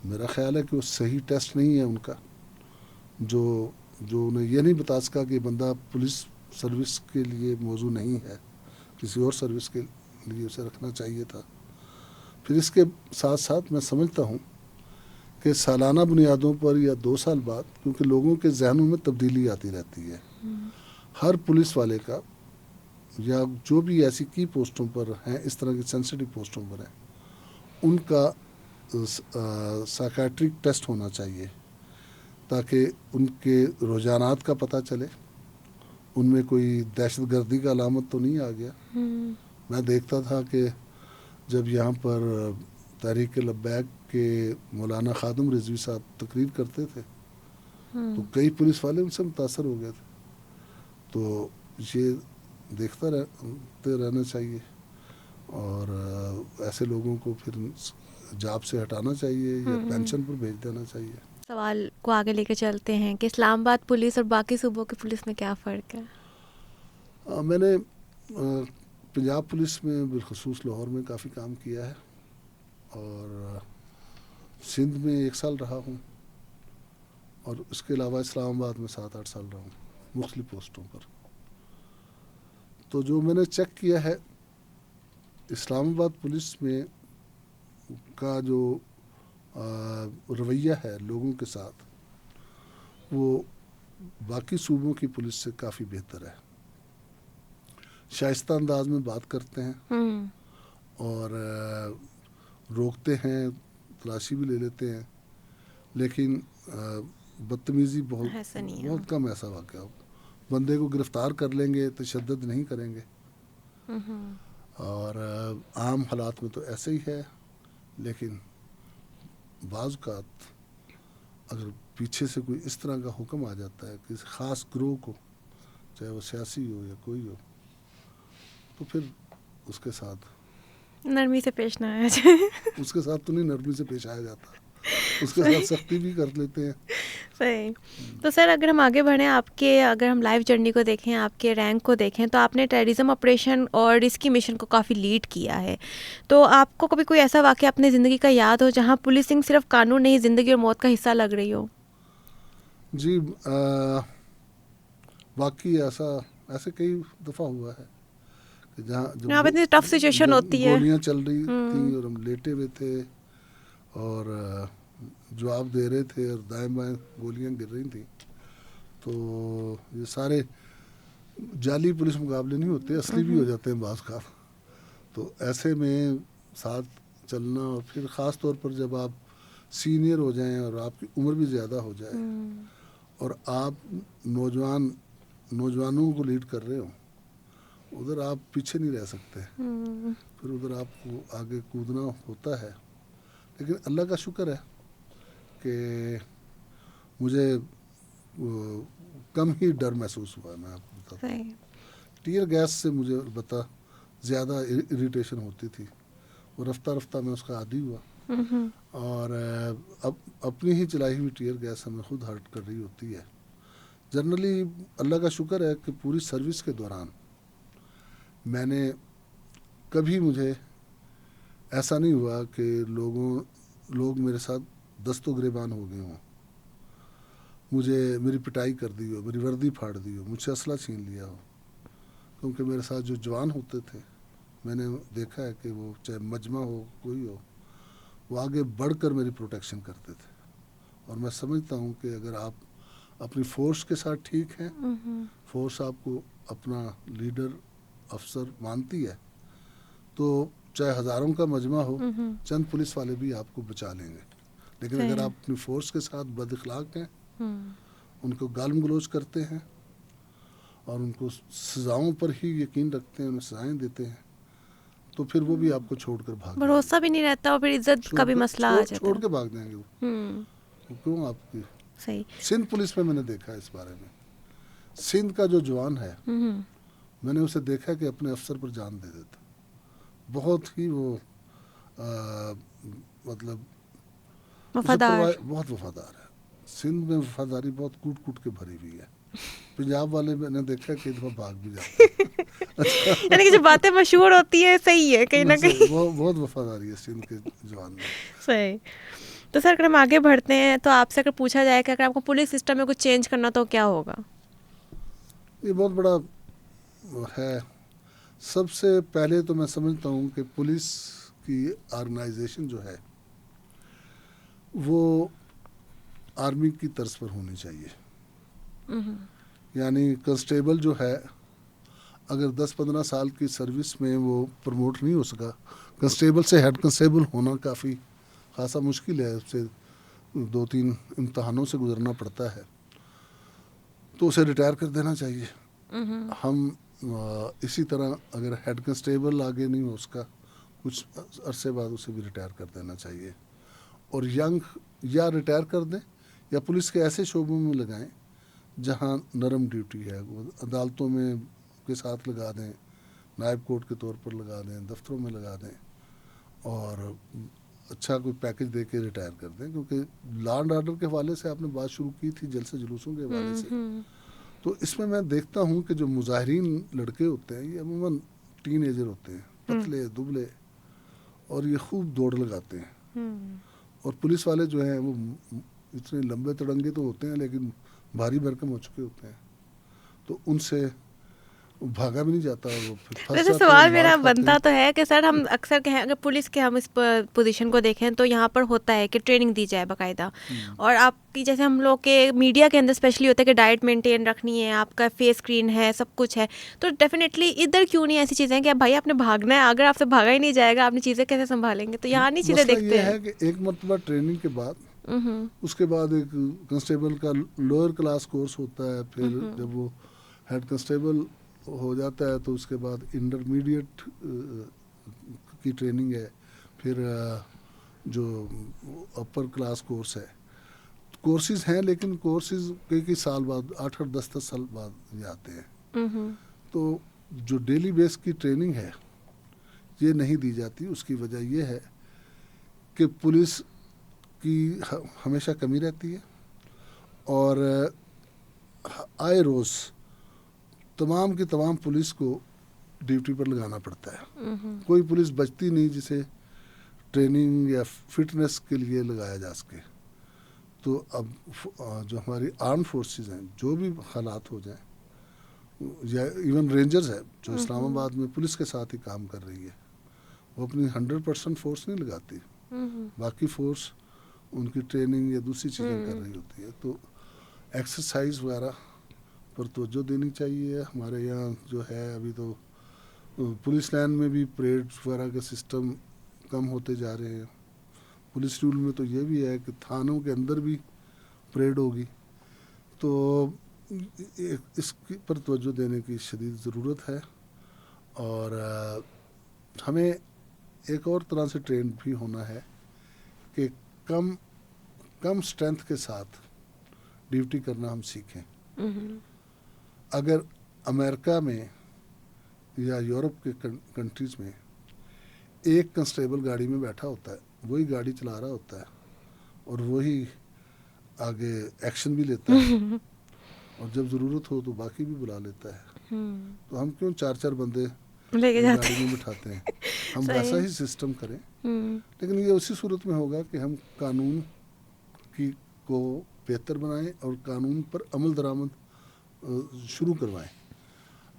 میرا خیال ہے کہ وہ صحیح ٹیسٹ نہیں ہے ان کا، جو انہیں یہ نہیں بتا سکا کہ بندہ پولیس سروس کے لیے موزوں نہیں ہے، کسی اور سروس کے لیے اسے رکھنا چاہیے تھا. پھر اس کے ساتھ ساتھ میں سمجھتا ہوں کہ سالانہ بنیادوں پر یا 2 سال بعد، کیونکہ لوگوں کے ذہنوں میں تبدیلی آتی رہتی ہے، ہر پولیس والے کا یا جو بھی ایسی کی پوسٹوں پر ہیں، اس طرح کی سینسیٹیو پوسٹوں پر ہیں، ان کا سائیکیٹرک ٹیسٹ ہونا چاہیے تاکہ ان کے رجحانات کا پتہ چلے، ان میں کوئی دہشت گردی کا علامت تو نہیں آ گیا. میں دیکھتا تھا کہ جب یہاں پر تحریک لبیک کے مولانا خادم رضوی صاحب تقریر کرتے تھے تو کئی پولیس والے ان سے متاثر ہو گئے تھے. تو یہ دیکھتے رہنا چاہیے، اور ایسے لوگوں کو پھر جاب سے ہٹانا چاہیے یا پینشن پر بھیج دینا چاہیے. سوال کو آگے لے کے چلتے ہیں کہ اسلام آباد پولیس اور باقی صوبوں کی پولیس میں کیا فرق ہے؟ میں نے پنجاب پولیس میں بالخصوص لاہور میں کافی کام کیا ہے، اور سندھ میں 1 سال رہا ہوں، اور اس کے علاوہ اسلام آباد میں 7-8 سال رہا ہوں مختلف پوسٹوں پر. تو جو میں نے چیک کیا ہے، اسلام آباد پولیس میں کا جو رویہ ہے لوگوں کے ساتھ، وہ باقی صوبوں کی پولیس سے کافی بہتر ہے. شائستہ انداز میں بات کرتے ہیں، اور روکتے ہیں، تلاشی بھی لے لیتے ہیں، لیکن بدتمیزی بہت کم ایسا واقعہ ہو. بندے کو گرفتار کر لیں گے، تشدد نہیں کریں گے. اور عام حالات میں تو ایسے ہی ہے، لیکن بعض اوقات اگر پیچھے سے کوئی اس طرح کا حکم آ جاتا ہے کسی خاص گروہ کو، چاہے وہ سیاسی ہو یا کوئی ہو، تو پھر اس کے ساتھ نرمی سے پیش نہ آیا جائے. اس کے ساتھ تو نہیں نرمی سے پیش آیا جاتا، اس کے ساتھ سختی بھی کر لیتے ہیں. صحیح. تو سر اگر ہم آگے بڑھیں، اگر ہم لائف جرنی کو دیکھیں، آپ کے رینک کو دیکھیں، تو آپ نے ٹیررزم آپریشن اور اس کی مشن کو کافی لیڈ کیا ہے. تو آپ کو کبھی کوئی ایسا واقعہ اپنی زندگی کا یاد ہو جہاں پولیسنگ صرف قانون نہیں، زندگی اور موت کا حصہ لگ رہی ہو؟ جی، واقعی ایسے کئی دفعہ ہوا ہے کہ جہاں اتنی ٹف سچویشن ہوتی ہے، گولیاں چل رہی تھیں اور ہم لیٹے ہوئے تھے اور جواب دے رہے تھے، اور دائیں بائیں گولیاں گر رہی تھیں. تو یہ سارے جعلی پولیس مقابلے نہیں ہوتے، اصلی بھی ہو جاتے ہیں بعض کا. تو ایسے میں ساتھ چلنا، اور پھر خاص طور پر جب آپ سینئر ہو جائیں اور آپ کی عمر بھی زیادہ ہو جائے، اور آپ نوجوانوں کو لیڈ کر رہے ہو، ادھر آپ پیچھے نہیں رہ سکتے، پھر ادھر آپ کو آگے کودنا ہوتا ہے. لیکن اللہ کا شکر ہے کہ مجھے کم ہی ڈر محسوس ہوا. میں آپ کو بتاتا ہوں، ٹیئر گیس سے مجھے البتہ زیادہ اریٹیشن ہوتی تھی، اور رفتہ رفتہ میں اس کا عادی ہوا، اور اب اپنی ہی چلائی ہوئی ٹیئر گیس ہمیں خود ہرٹ کر رہی ہوتی ہے. جنرلی اللہ کا شکر ہے کہ پوری سروس کے دوران میں نے کبھی مجھے ایسا نہیں ہوا کہ لوگ میرے ساتھ دست و گریبان ہو گئے ہوں، میری پٹائی کر دی ہو، میری وردی پھاڑ دی ہو، مجھ سے اسلحہ چھین لیا ہو. کیونکہ میرے ساتھ جو جوان ہوتے تھے، میں نے دیکھا ہے کہ وہ چاہے مجمع ہو کوئی ہو، وہ آگے بڑھ کر میری پروٹیکشن کرتے تھے. اور میں سمجھتا ہوں کہ اگر آپ اپنی فورس کے ساتھ ٹھیک ہیں، فورس آپ کو اپنا لیڈر افسر مانتی ہے، تو چاہے ہزاروں کا مجمع ہو، چند پولیس والے بھی آپ کو بچا لیں گے. لیکن اگر آپ اپنی فورس کے ساتھ بد اخلاق ہیں، ان کو گال گلوچ کرتے ہیں اور ان کو سزاؤں پر ہی یقین رکھتے ہیں، انہیں سزائیں دیتے ہیں، تو پھر وہ بھی آپ کو چھوڑ کر بھاگ بھروسہ بھی نہیں رہتا اور پھر عزت کا بھی مسئلہ آ جاتا چھوڑ ہے. کے بھاگ جائیں گے وہ کیوں آپ کی. صحیح. سندھ پولیس میں نے دیکھا ہے اس بارے میں. سندھ کا جو جوان ہے، میں نے اسے دیکھا کہ اپنے افسر پر جان دے دیتا، بہت ہی وہ مطلب وفادار. بہت وفادار ہے. سندھ میں وفاداری بہت کوٹ کوٹ کے بھری ہوئی ہے. پنجاب والے میں نے دیکھا کہ دفعہ بھاگ بھی جاتے ہیں. یعنی کہ جو باتیں مشہور ہوتی ہے صحیح ہے کہیں نہ کہیں. بہت وفاداری ہے سندھ کے جوان میں. صحیح. تو سر اگر ہم آگے بڑھتے ہیں تو آپ سے اگر پوچھا جائے کہ اگر آپ کو پولیس سسٹم میں کچھ چینج کرنا تو کیا ہوگا؟ یہ بہت بڑا ہے. سب سے پہلے تو میں سمجھتا ہوں کہ پولیس کی آرگنائزیشن جو ہے وہ آرمی کی طرز پر ہونی چاہیے. یعنی کنسٹیبل جو ہے اگر 10-15 سال کی سروس میں وہ پروموٹ نہیں ہو سکا، کنسٹیبل سے ہیڈ کنسٹیبل ہونا کافی خاصا مشکل ہے، اس سے 2-3 امتحانوں سے گزرنا پڑتا ہے، تو اسے ریٹائر کر دینا چاہیے. ہم اسی طرح اگر ہیڈ کنسٹیبل آگے نہیں ہو اس کا، کچھ عرصے بعد اسے بھی ریٹائر کر دینا چاہیے، اور ینگ یا ریٹائر کر دیں یا پولیس کے ایسے شعبوں میں لگائیں جہاں نرم ڈیوٹی ہے، عدالتوں میں کے ساتھ لگا دیں، نائب کورٹ کے طور پر لگا دیں، دفتروں میں لگا دیں، اور اچھا کوئی پیکج دے کے ریٹائر کر دیں. کیونکہ لا اینڈ آرڈر کے حوالے سے آپ نے بات شروع کی تھی، جلسے جلوسوں کے حوالے سے، تو اس میں دیکھتا ہوں کہ جو مظاہرین لڑکے ہوتے ہیں یہ عموماً ٹین ایجر ہوتے ہیں، پتلے دبلے، اور یہ خوب دوڑ لگاتے ہیں. اور پولیس والے جو ہیں وہ اتنے لمبے تڑنگے تو ہوتے ہیں لیکن بھاری بھرکم ہو چکے ہوتے ہیں، تو ان سے بھاگا بھی نہیں جاتا، اور وہ پھر پھنس ویسے جاتے ہیں. سوال میرا بنتا تو ہے کہ سر ہم اکثر کہیں اگر پولیس کے ہم اس پوزیشن کو دیکھیں تو یہاں پر ہوتا ہے کہ ٹریننگ دی جائے باقاعدہ، اور آپ کی جیسے ہم لوگ کے میڈیا کے اندر اسپیشلی ہوتا ہے کہ ڈائٹ مینٹین رکھنی ہے، آپ کا فیس اسکرین ہے، سب کچھ ہے، تو ڈیفینیٹلی ادھر کیوں نہیں ایسی چیزیں کہ بھائی آپ نے بھاگنا ہے، اگر آپ سے بھاگا ہی نہیں جائے گا آپ نے چیزیں کیسے سنبھالیں گے؟ تو یہاں نہیں چیزیں مسئلہ دیکھتے یہ ہیں. ہے کہ ایک مرتبہ ٹریننگ کے بعد اس کے بعد ایک کنسٹیبل کا لوئر کلاس کورس ہوتا ہے، پھر جب وہ ہیڈ کنسٹیبل ہو جاتا ہے تو اس کے بعد انٹرمیڈیٹ کی ٹریننگ ہے، پھر جو اپر کلاس کورس ہے. کورسز ہیں لیکن کورسز کئی سال بعد 8-10 سال بعد یہ آتے ہیں. تو جو ڈیلی بیس کی ٹریننگ ہے یہ نہیں دی جاتی. اس کی وجہ یہ ہے کہ پولیس کی ہمیشہ کمی رہتی ہے، اور آئے روز تمام کی تمام پولیس کو ڈیوٹی پر لگانا پڑتا ہے. کوئی پولیس بچتی نہیں جسے ٹریننگ یا فٹنس کے لیے لگایا جا سکے. تو اب جو ہماری آرم فورسز ہیں، جو بھی حالات ہو جائیں، یا ایون رینجرز ہے جو اسلام آباد میں پولیس کے ساتھ ہی کام کر رہی ہے، وہ اپنی 100% فورس نہیں لگاتی، باقی فورس ان کی ٹریننگ یا دوسری چیزیں کر رہی ہوتی ہے. تو ایکسرسائز وغیرہ پر توجہ دینی چاہیے. ہمارے یہاں جو ہے ابھی تو پولیس لائن میں بھی پریڈ وغیرہ کا سسٹم کم ہوتے جا رہے ہیں. پولیس رول میں تو یہ بھی ہے کہ تھانوں کے اندر بھی پریڈ ہوگی، تو اس پر توجہ دینے کی شدید ضرورت ہے. اور ہمیں ایک اور طرح سے ٹرین بھی ہونا ہے کہ کم اسٹرینتھ کے ساتھ ڈیوٹی کرنا ہم سیکھیں. اگر امریکہ میں یا یورپ کے کنٹریز میں ایک کنسٹیبل گاڑی میں بیٹھا ہوتا ہے، وہی گاڑی چلا رہا ہوتا ہے اور وہی آگے ایکشن بھی لیتا ہے، اور جب ضرورت ہو تو باقی بھی بلا لیتا ہے. تو ہم کیوں 4 بندے لے کے جاتے گاڑی میں بٹھاتے ہیں؟ ہم ویسا ہی سسٹم کریں. لیکن یہ اسی صورت میں ہوگا کہ ہم قانون کو بہتر بنائیں اور قانون پر عمل درآمد شروع کروائیں.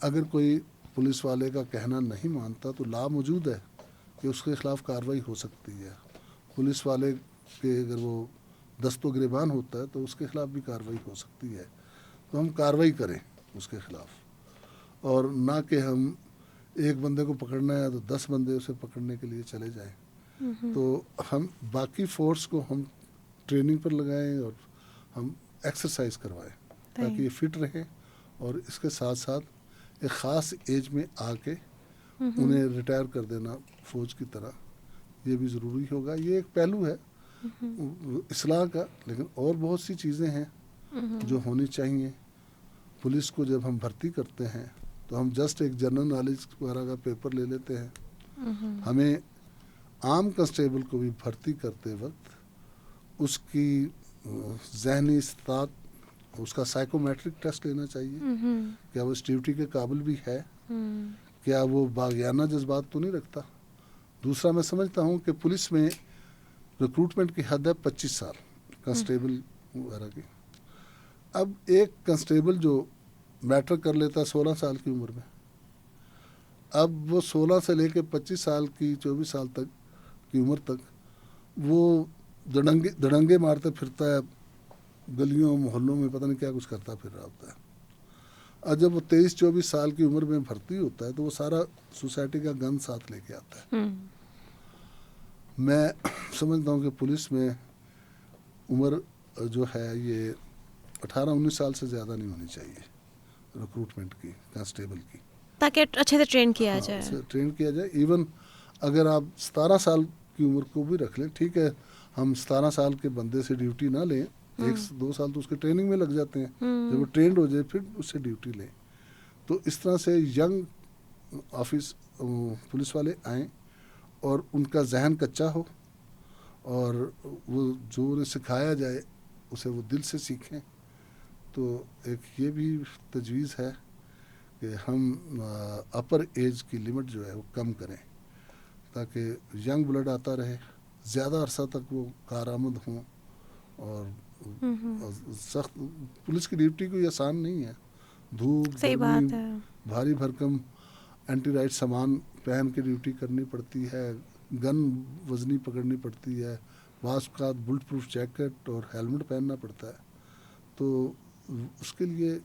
اگر کوئی پولیس والے کا کہنا نہیں مانتا تو لا موجود ہے کہ اس کے خلاف کارروائی ہو سکتی ہے. پولیس والے کے اگر وہ دست و گریبان ہوتا ہے تو اس کے خلاف بھی کارروائی ہو سکتی ہے. تو ہم کارروائی کریں اس کے خلاف, اور نہ کہ ہم ایک بندے کو پکڑنا ہے تو 10 بندے اسے پکڑنے کے لیے چلے جائیں. تو ہم باقی فورس کو ہم ٹریننگ پر لگائیں اور ہم ایکسرسائز کروائیں تاکہ یہ فٹ رہیں, اور اس کے ساتھ ساتھ ایک خاص ایج میں آ کے انہیں ریٹائر کر دینا فوج کی طرح, یہ بھی ضروری ہوگا. یہ ایک پہلو ہے اصلاح کا, لیکن اور بہت سی چیزیں ہیں جو ہونی چاہیے. پولیس کو جب ہم بھرتی کرتے ہیں تو ہم جسٹ ایک جنرل نالج وغیرہ کا پیپر لے لیتے ہیں. ہمیں عام کنسٹیبل کو بھی بھرتی کرتے وقت اس کی ذہنی استطاعت, اس کا سائیکومیٹرک ٹیسٹ لینا چاہیے. کیا وہ اس ڈیوٹی کے قابل بھی ہے, کیا وہ باغیانہ جذبات تو نہیں رکھتا. دوسرا, میں سمجھتا ہوں کہ پولیس میں ریکروٹمنٹ کی حد ہے 25 سال کنسٹیبل وغیرہ کی. اب ایک کنسٹیبل جو میٹرک کر لیتا ہے 16 سال کی عمر میں, اب وہ 16 سے لے کے 25 سال کی 24 سال تک کی عمر تک وہ دڑنگے مارتے پھرتا ہے گلیوں محلوں میں, پتہ نہیں کیا کچھ کرتا پھر رہا ہوتا ہے. اور جب وہ 23-24 سال کی عمر میں بھرتی ہوتا ہے تو وہ سارا سوسائٹی کا گن ساتھ لے کے آتا ہے. میں سمجھتا ہوں کہ پولیس میں عمر جو ہے یہ 18-19 سال سے زیادہ نہیں ہونی چاہیے ریکروٹمنٹ کی, کانسٹیبل کی, تاکہ اچھے سے ٹرین کیا جائے. اسے ٹرین کیا جائے. ایون اگر آپ 17 سال کی عمر کو بھی رکھ لیں, ٹھیک ہے, ہم 17 سال کے بندے سے ڈیوٹی نہ لیں, 1-2 سال تو اس کے ٹریننگ میں لگ جاتے ہیں, جب وہ ٹرینڈ ہو جائے پھر اس سے ڈیوٹی لیں. تو اس طرح سے ینگ آفس پولیس والے آئیں اور ان کا ذہن کچا ہو, اور وہ جو انہیں سکھایا جائے اسے وہ دل سے سیکھیں. تو ایک یہ بھی تجویز ہے کہ ہم اپر ایج کی لمٹ جو ہے وہ کم کریں تاکہ ینگ بلڈ آتا رہے, زیادہ عرصہ تک وہ کارآمد ہوں. اور سخت پولیس کی ڈیوٹی کوئی آسان نہیں ہے, دھوپ گرمی بھاری بھرکم اینٹی رائٹ سامان پہن کے ڈیوٹی کرنی پڑتی ہے, گن وزنی پکڑنی پڑتی ہے, بعض اوقات بلٹ پروف جیکٹ اور ہیلمٹ پہننا پڑتا ہے. تو اس کے لیے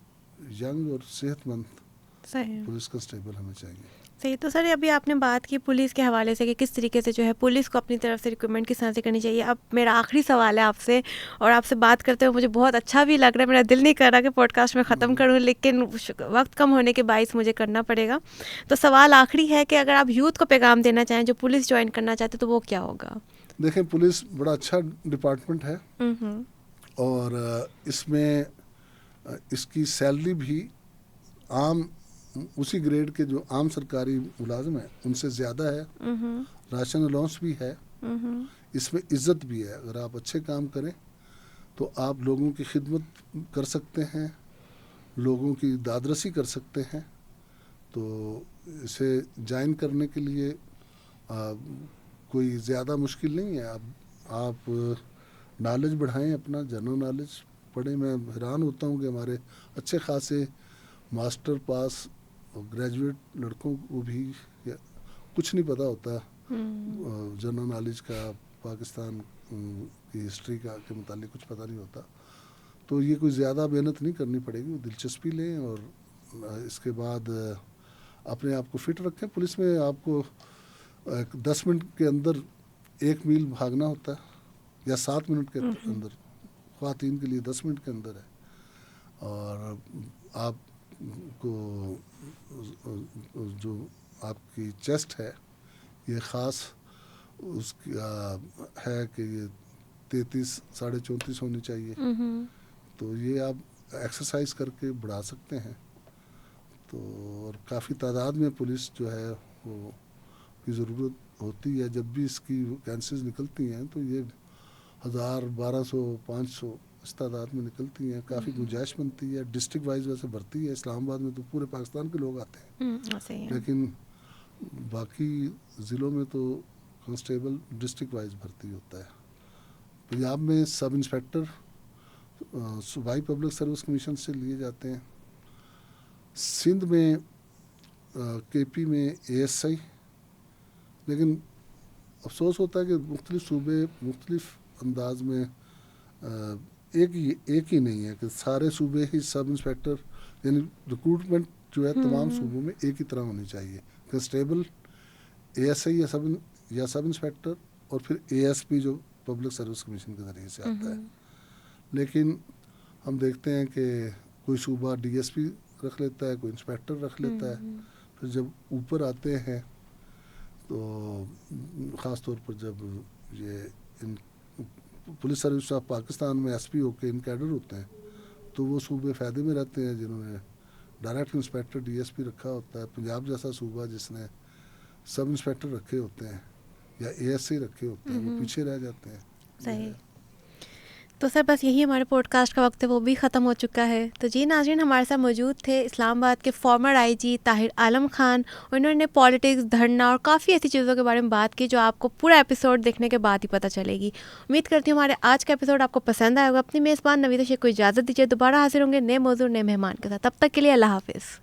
ینگ اور صحت مند پولیس کنسٹیبل ہمیں چاہیے. صحیح. تو سر ابھی آپ نے بات کی پولیس کے حوالے سے کہ کس طریقے سے جو ہے پولیس کو اپنی طرف سے ریکروٹمنٹ کس طرح سے کرنی چاہیے. اب میرا آخری سوال ہے آپ سے, اور آپ سے بات کرتے ہوئے مجھے بہت اچھا بھی لگ رہا ہے, میرا دل نہیں کر رہا کہ پوڈ کاسٹ میں ختم کروں, لیکن وقت کم ہونے کے باعث مجھے کرنا پڑے گا. تو سوال آخری ہے کہ اگر آپ یوتھ کو پیغام دینا چاہیں جو پولیس جوائن کرنا چاہتے تو وہ کیا ہوگا؟ دیکھیں, پولیس بڑا اچھا ڈپارٹمنٹ ہے, اور اس میں اس کی سیلری بھی عام اسی گریڈ کے جو عام سرکاری ملازم ہیں ان سے زیادہ ہے. راشن الاؤنس بھی ہے, اس میں عزت بھی ہے. اگر آپ اچھے کام کریں تو آپ لوگوں کی خدمت کر سکتے ہیں, لوگوں کی دادرسی کر سکتے ہیں. تو اسے جوائن کرنے کے لیے کوئی زیادہ مشکل نہیں ہے. آپ نالج بڑھائیں, اپنا جنرل نالج پڑھیں. میں حیران ہوتا ہوں کہ ہمارے اچھے خاصے ماسٹر پاس اور گریجویٹ لڑکوں کو بھی کچھ نہیں پتہ ہوتا جنرل نالج کا, پاکستان کی ہسٹری کا کے متعلق کچھ پتہ نہیں ہوتا. تو یہ کوئی زیادہ محنت نہیں کرنی پڑے گی, دلچسپی لیں اور اس کے بعد اپنے آپ کو فٹ رکھیں. پولیس میں آپ کو 10 منٹ کے اندر 1 میل بھاگنا ہوتا ہے, یا 7 منٹ کے اندر, خواتین کے لیے 10 منٹ کے اندر ہے. اور آپ کو جو آپ کی چیسٹ ہے یہ خاص اس کا ہے کہ یہ 33-34.5 ہونی چاہیے. تو یہ آپ ایکسرسائز کر کے بڑھا سکتے ہیں. تو اور کافی تعداد میں پولیس جو ہے وہ کی ضرورت ہوتی ہے. جب بھی اس کی ویکینسیز نکلتی ہیں تو یہ 1000, 1200, 500 اس تعداد میں نکلتی ہیں. کافی گنجائش بنتی ہے. ڈسٹرکٹ وائز ویسے بھرتی ہے. اسلام آباد میں تو پورے پاکستان کے لوگ آتے ہیں, لیکن باقی ضلعوں میں تو کانسٹیبل ڈسٹرکٹ وائز بھرتی ہوتا ہے. پنجاب میں سب انسپیکٹر صوبائی پبلک سروس کمیشن سے لیے جاتے ہیں. سندھ میں کے پی میں ASI. لیکن افسوس ہوتا ہے کہ مختلف صوبے مختلف انداز میں ایک ہی نہیں ہے کہ سارے صوبے ہی سب انسپیکٹر، یعنی ریکروٹمنٹ جو ہے تمام صوبوں میں ایک ہی طرح ہونی چاہیے. کنسٹیبل، اے ایس آئی یا سب انسپیکٹر، اور پھر اے ایس پی جو پبلک سروس کمیشن کے ذریعے سے آتا ہے. لیکن ہم دیکھتے ہیں کہ کوئی صوبہ ڈی ایس پی رکھ لیتا ہے، کوئی انسپیکٹر رکھ لیتا ہے. پھر جب اوپر آتے ہیں تو خاص طور پر جب یہ پولیس سروس آف پاکستان میں ایس پی ہو کے ان کیڈر ہوتے ہیں تو وہ صوبے فائدے میں رہتے ہیں جنہوں نے direct inspector D S P رکھا ہوتا ہے. پنجاب جیسا صوبہ جس نے سب انسپیکٹر رکھے ہوتے ہیں یا اے ایس سی رکھے ہوتے ہیں وہ پیچھے رہ جاتے ہیں. صحیح. تو سر بس یہی ہمارے پوڈ کاسٹ کا وقت ہے، وہ بھی ختم ہو چکا ہے. تو جی ناظرین، ہمارے ساتھ موجود تھے اسلام آباد کے فارمر آئی جی طاہر عالم خان. انہوں نے پالیٹکس، دھرنا اور کافی ایسی چیزوں کے بارے میں بات کی جو آپ کو پورا ایپیسوڈ دیکھنے کے بعد ہی پتہ چلے گی. امید کرتی ہوں ہمارے آج کا ایپیسوڈ آپ کو پسند آئے گا. اپنی میزبان نویدہ شیخ کو اجازت دیجیے، دوبارہ حاضر ہوں گے نئے موضوع نئے مہمان کے ساتھ. تب تک کے لیے اللہ حافظ.